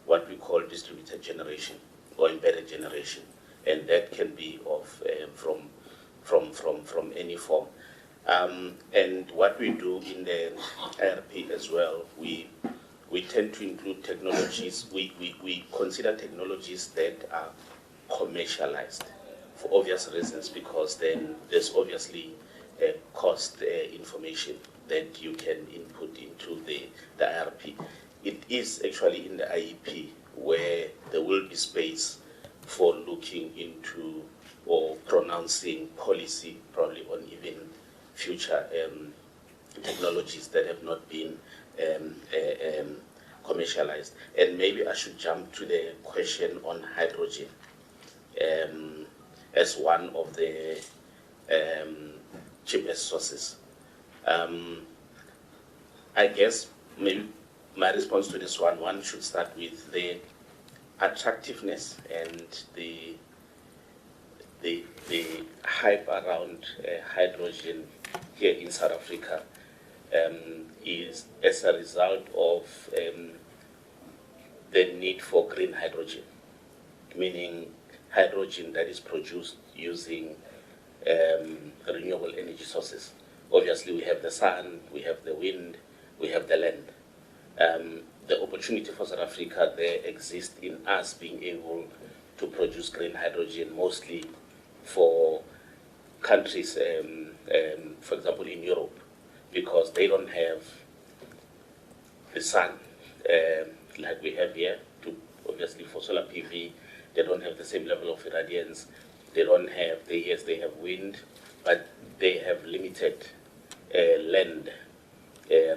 what we call distributed generation or embedded generation, and that can be of from any form. And what we do in the IRP as well, we tend to include technologies. We consider technologies that are commercialized for obvious reasons, because then there's obviously cost information that you can input into the IRP. It is actually in the IEP where there will be space for looking into or pronouncing policy, probably on even future technologies that have not been commercialized. And maybe I should jump to the question on hydrogen as one of the cheapest sources. I guess maybe my response to this one should start with the attractiveness and the hype around hydrogen here in South Africa is as a result of the need for green hydrogen, meaning hydrogen that is produced using renewable energy sources. Obviously, we have the sun, we have the wind, we have the land. The opportunity for South Africa there exists in us being able to produce green hydrogen, mostly for countries, for example, in Europe, because they don't have the sun like we have here. Obviously, for solar PV, they don't have the same level of irradiance. They don't have, yes, they have wind, but they have limited land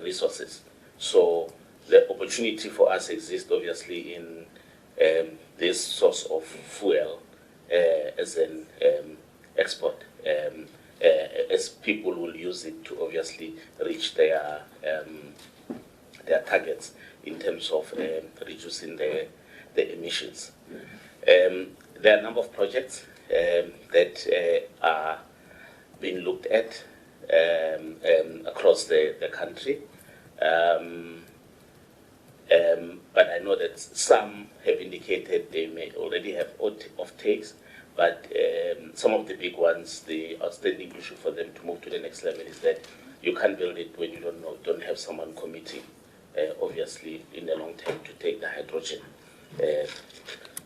resources. So the opportunity for us exists, obviously, in this source of fuel as an export, as people will use it to obviously reach their targets in terms of reducing the emissions. There are a number of projects that are being looked at across the country. But I know that some have indicated they may already have off-takes, but some of the big ones, the outstanding issue for them to move to the next level is that you can't build it when you don't have someone committing, obviously, in the long term to take the hydrogen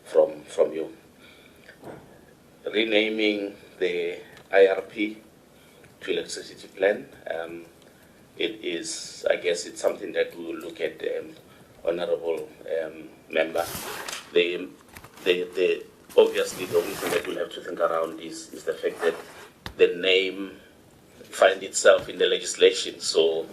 from you. Renaming the IRP to electricity plan, it is, I guess, it's something that we will look at, Honourable Member. Obviously, the only thing that we'll have to think around is the fact that the name finds itself in the legislation. So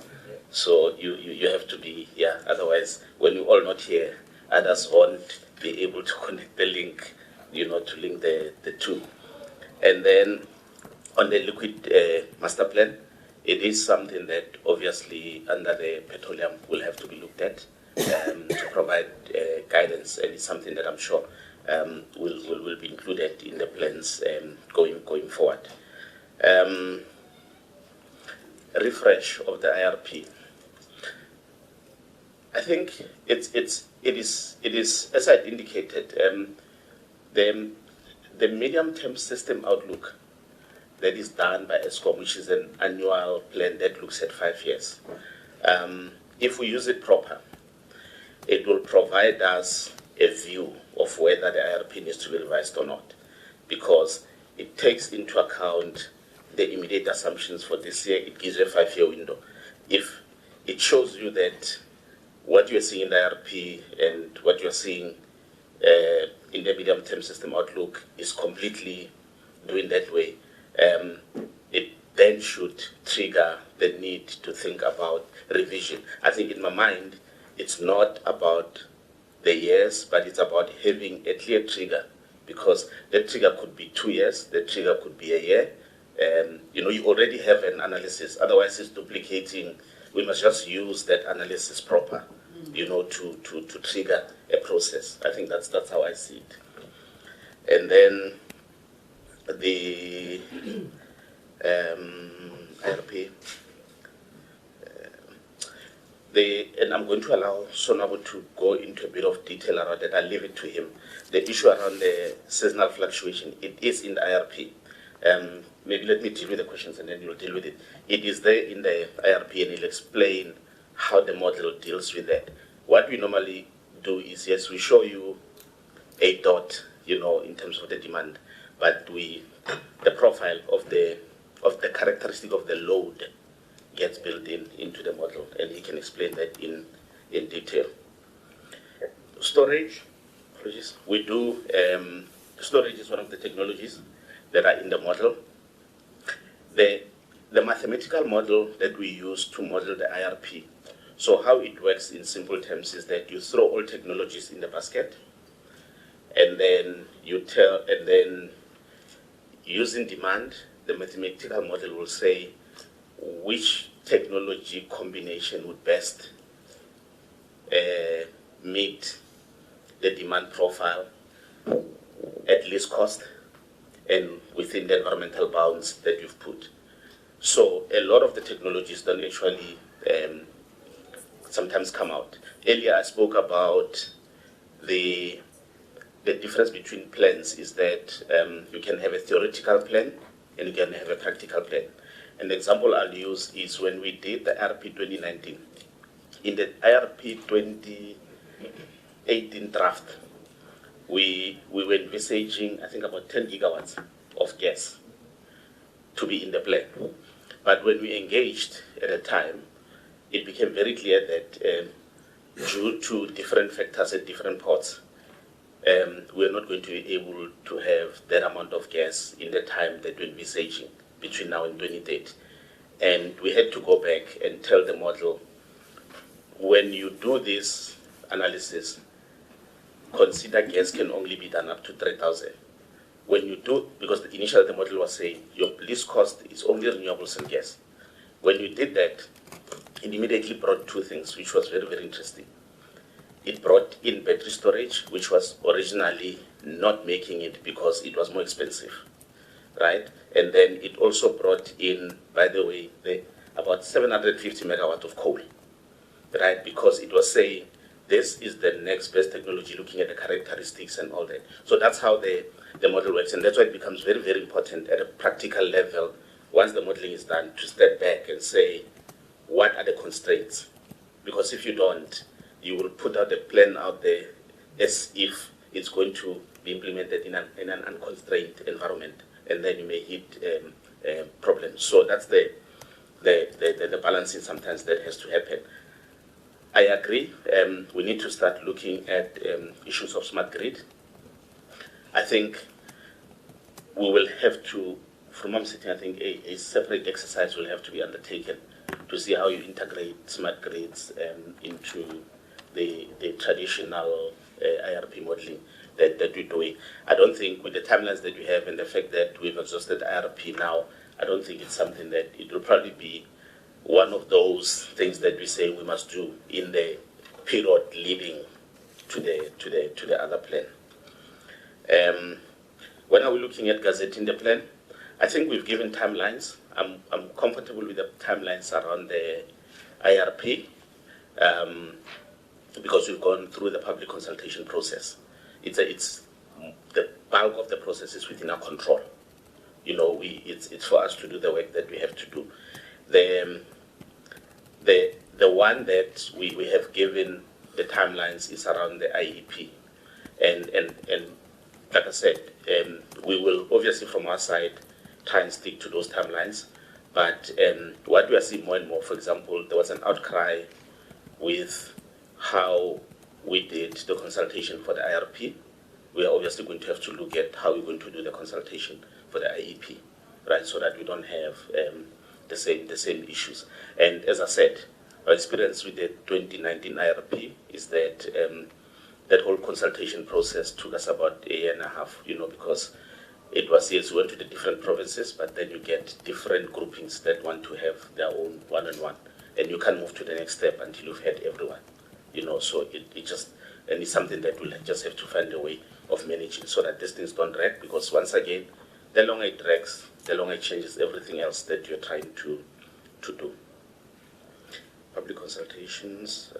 you have to be, otherwise, when you're all not here, others won't be able to connect the link, to link the two. And then on the liquid master plan, it is something that obviously under the petroleum will have to be looked at to provide guidance, and it's something that I'm sure will be included in the plans going forward. Refresh of the IRP. I think it is as I indicated, the medium-term system outlook that is done by ESCOM, which is an annual plan that looks at 5 years. If we use it proper, it will provide us a view of whether the IRP needs to be revised or not, because it takes into account the immediate assumptions for this year. It gives you a 5-year window. If it shows you that what you're seeing in the IRP and what you're seeing in the medium-term system outlook is completely doing that way, it then should trigger the need to think about revision. I think in my mind, it's not about the years, but it's about having a clear trigger, because the trigger could be 2 years, the trigger could be a year. You already have an analysis, otherwise it's duplicating. We must just use that analysis proper, to trigger a process. I think that's how I see it. And then the IRP, and I'm going to allow Sonabo to go into a bit of detail around it. I'll leave it to him. The issue around the seasonal fluctuation, it is in the IRP. Maybe let me deal with the questions and then you'll deal with it. It is there in the IRP, and it'll explain how the model deals with that. What we normally do is, yes, we show you a dot, in terms of the demand, but the profile of the characteristic of the load gets built into the model, and he can explain that in detail. Storage, we do, storage is one of the technologies that are in the model. The mathematical model that we use to model the IRP, so how it works in simple terms is that you throw all technologies in the basket, and then using demand, the mathematical model will say which technology combination would best meet the demand profile at least cost and within the environmental bounds that you've put. So a lot of the technologies don't actually sometimes come out. Earlier I spoke about the difference between plans is that you can have a theoretical plan and you can have a practical plan. And the example I'll use is when we did the IRP 2019. In the IRP 2018 draft, we were envisaging, I think, about 10 gigawatts of gas to be in the plan. But when we engaged at the time, it became very clear that due to different factors at different ports, we are not going to be able to have that amount of gas in the time that we're envisaging between now and 2030. And we had to go back and tell the model, when you do this analysis, consider gas can only be done up to 3,000. When you do, because initially the model was saying your least cost is only renewables and gas. When you did that, it immediately brought two things, which was very, very interesting. It brought in battery storage, which was originally not making it because it was more expensive, right? And then it also brought in, by the way, about 750 megawatt of coal, right? Because it was saying this is the next best technology, looking at the characteristics and all that. So that's how the model works, and that's why it becomes very, very important at a practical level, once the modeling is done, to step back and say, what are the constraints? Because if you don't, you will put out a plan out there as if it's going to be implemented in an unconstrained environment, and then you may hit problems. So that's the balancing sometimes that has to happen. I agree, we need to start looking at issues of smart grid. I think we will have to, from I'm sitting, I think a separate exercise will have to be undertaken to see how you integrate smart grids into the traditional IRP modeling. that we're doing. I don't think with the timelines that we have and the fact that we've exhausted IRP now, I don't think it's something that it will probably be one of those things that we say we must do in the period leading to the other plan. When are we looking at gazetting the plan? I think we've given timelines. I'm comfortable with the timelines around the IRP because we've gone through the public consultation process. It's the bulk of the process is within our control. You know, it's for us to do the work that we have to do. The one that we have given the timelines is around the IEP, and like I said, we will obviously from our side try and stick to those timelines. But what we are seeing more and more, for example, there was an outcry with how we did the consultation for the IRP. We are obviously going to have to look at how we're going to do the consultation for the IEP, right? So that we don't have the same issues. And as I said, our experience with the 2019 IRP is that that whole consultation process took us about a year and a half, you know, because it was, yes, we went to the different provinces, but then you get different groupings that want to have their own one-on-one, and you can't move to the next step until you've had everyone, you know. So it just, and it's something that we'll just have to find a way of managing so that these things don't drag, because once again, the longer it drags, the longer it changes everything else that you're trying to do. Public consultations.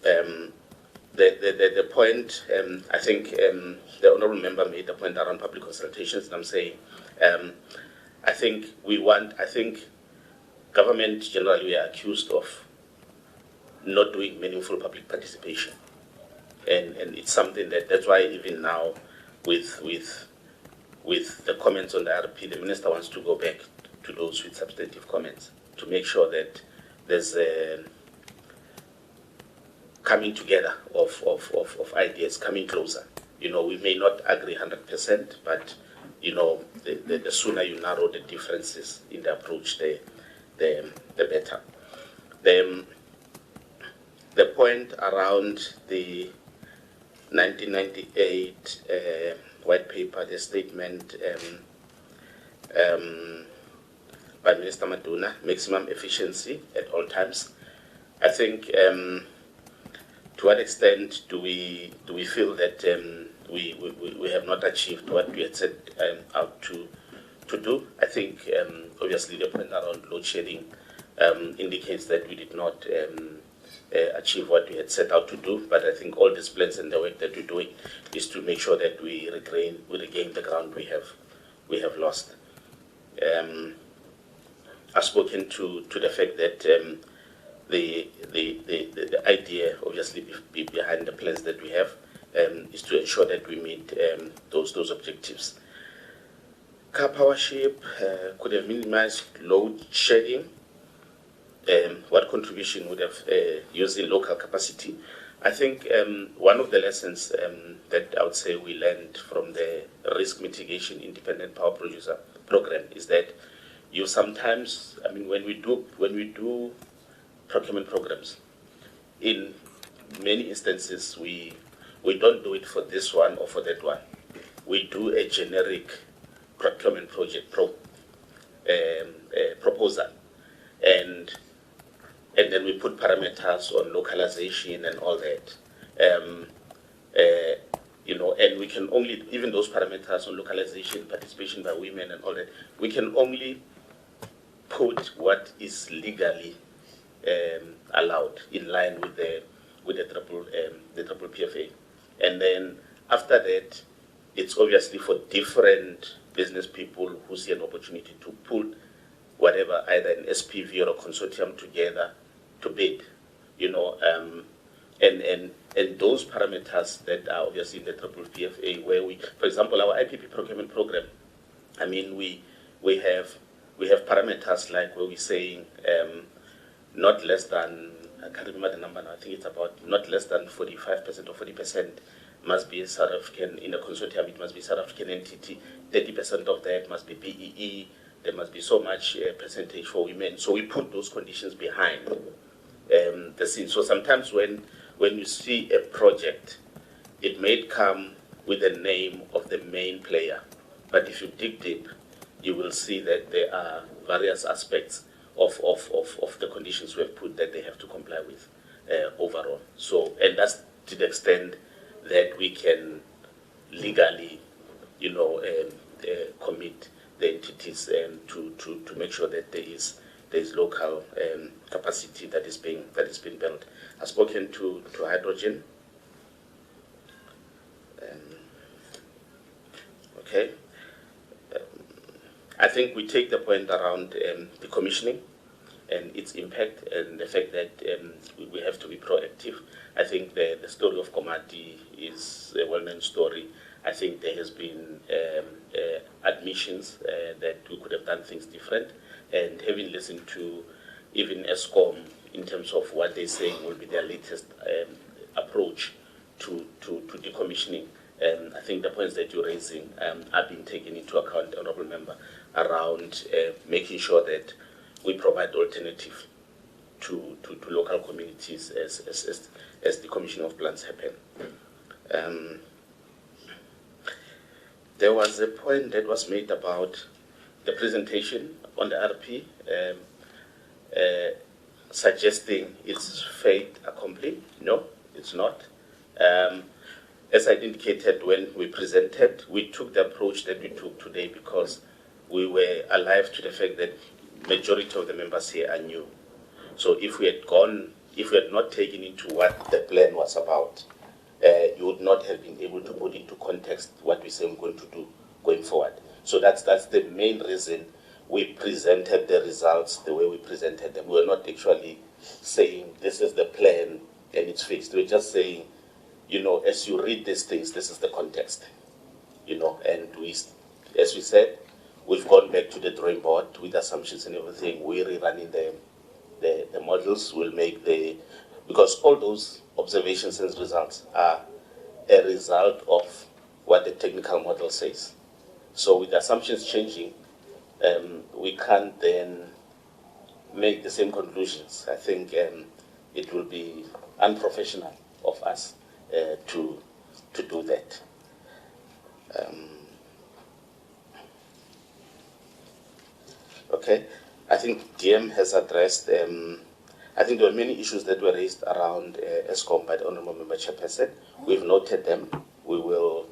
The point, I think the honourable member made the point around public consultations, and I'm saying, I think government generally we are accused of not doing meaningful public participation, and it's something that's why even now with the comments on the IRP, the minister wants to go back to those with substantive comments to make sure that there's a coming together of ideas, coming closer. You know, we may not agree 100%, but you know, the sooner you narrow the differences in the approach, the better. The point around the 1998 white paper, the statement by Minister Maduna, maximum efficiency at all times. I think to what extent do we feel that we have not achieved what we had set out to do? I think obviously the point around load shedding indicates that we did not achieve what we had set out to do, but I think all these plans and the work that we're doing is to make sure that we regain the ground we have lost. I've spoken to the fact that the idea, obviously, behind the plans that we have is to ensure that we meet those objectives. Car powership could have minimized load shedding. What contribution would have using local capacity? I think one of the lessons that I would say we learned from the risk mitigation independent power producer program is that you sometimes, I mean, when we do procurement programs, in many instances we don't do it for this one or for that one. We do a generic procurement project proposal, and then we put parameters on localization and all that. You know, and we can only, even those parameters on localization, participation by women and all that, we can only put what is legally allowed in line with the triple PFA. And then after that, it's obviously for different business people who see an opportunity to put whatever, either an SPV or a consortium together to bid, you know, and those parameters that are obviously in the triple PFA, where we, for example, our IPP procurement program, I mean, we have parameters like where we're saying not less than, I can't remember the number now, I think it's about not less than 45% or 40% must be a South African, in a consortium it must be South African entity, 30% of that must be BEE, there must be so much percentage for women. So we put those conditions behind the scene. So sometimes when you see a project it may come with the name of the main player, but if you dig deep, you will see that there are various aspects of the conditions we have put that they have to comply with overall. So, and that's to the extent that we can legally, commit the entities to make sure that there is local capacity that is being built. I've spoken to hydrogen. Okay. I think we take the point around the commissioning and its impact and the fact that we have to be proactive. I think the story of Komati is a well-known story. I think there has been admissions that we could have done things different, and having listened to even ESCOM in terms of what they're saying will be their latest approach to decommissioning. I think the points that you're raising are being taken into account, Honourable Member, around making sure that we provide alternative to local communities as the commissioning of plants happen. There was a point that was made about the presentation on the RP, suggesting it's fait accompli. No, it's not. As I indicated when we presented, we took the approach that we took today because we were alive to the fact that majority of the members here are new. So if we had not taken into what the plan was about, you would not have been able to put into context what we say we're going to do going forward. So that's the main reason we presented the results the way we presented them. We were not actually saying this is the plan and it's fixed. We're just saying, as you read these things, this is the context, and as we said, we've gone back to the drawing board with assumptions and everything. We're rerunning the models. We'll make because all those observations and results are a result of what the technical model says. So with the assumptions changing, we can't then make the same conclusions. I think it will be unprofessional of us to do that. Okay, I think DM has addressed, I think there were many issues that were raised around ESCOM by the Honourable Member Chairperson. We've noted them. We will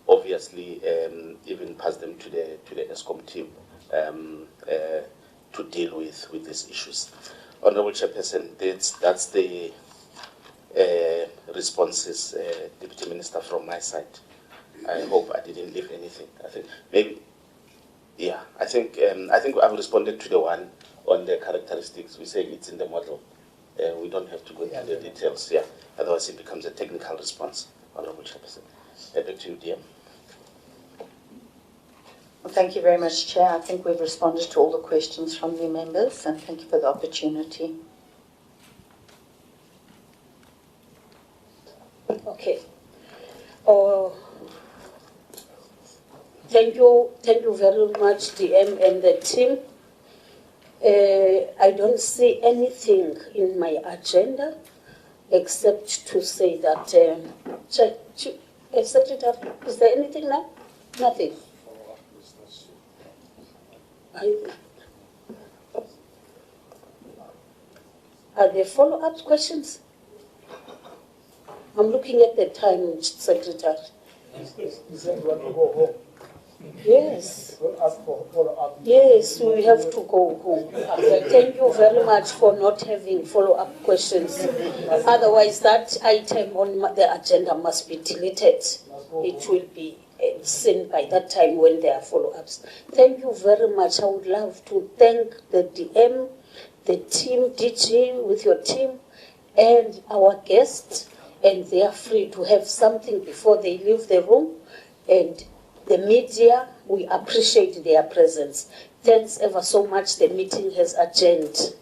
obviously even pass them to the ESCOM team to deal with these issues. Honourable Chairperson, that's the responses, Deputy Minister, from my side. I hope I didn't leave anything. I think maybe, yeah. I think I've responded to the one on the characteristics. We say it's in the model. We don't have to go into the details. Yeah. Otherwise, it becomes a technical response. Honourable Chairperson. Back to you, DM.
Well, thank you very much, Chair. I think we've responded to all the questions from the members, and thank you for the opportunity.
Okay. Thank you very much, DM and the team. I don't see anything in my agenda except to say that, Secretary, is there anything now? Nothing. Are there follow-up questions? I'm looking at the time, Secretary.
You said you want to go home.
Yes.
Don't ask for follow-up.
Yes, we have to go home. Thank you very much for not having follow-up questions. Otherwise, that item on the agenda must be deleted. It will be seen by that time when there are follow-ups. Thank you very much. I would love to thank the DM, the team, DG with your team, and our guests. And they are free to have something before they leave the room. And the media, we appreciate their presence. Thanks ever so much. The meeting has adjourned.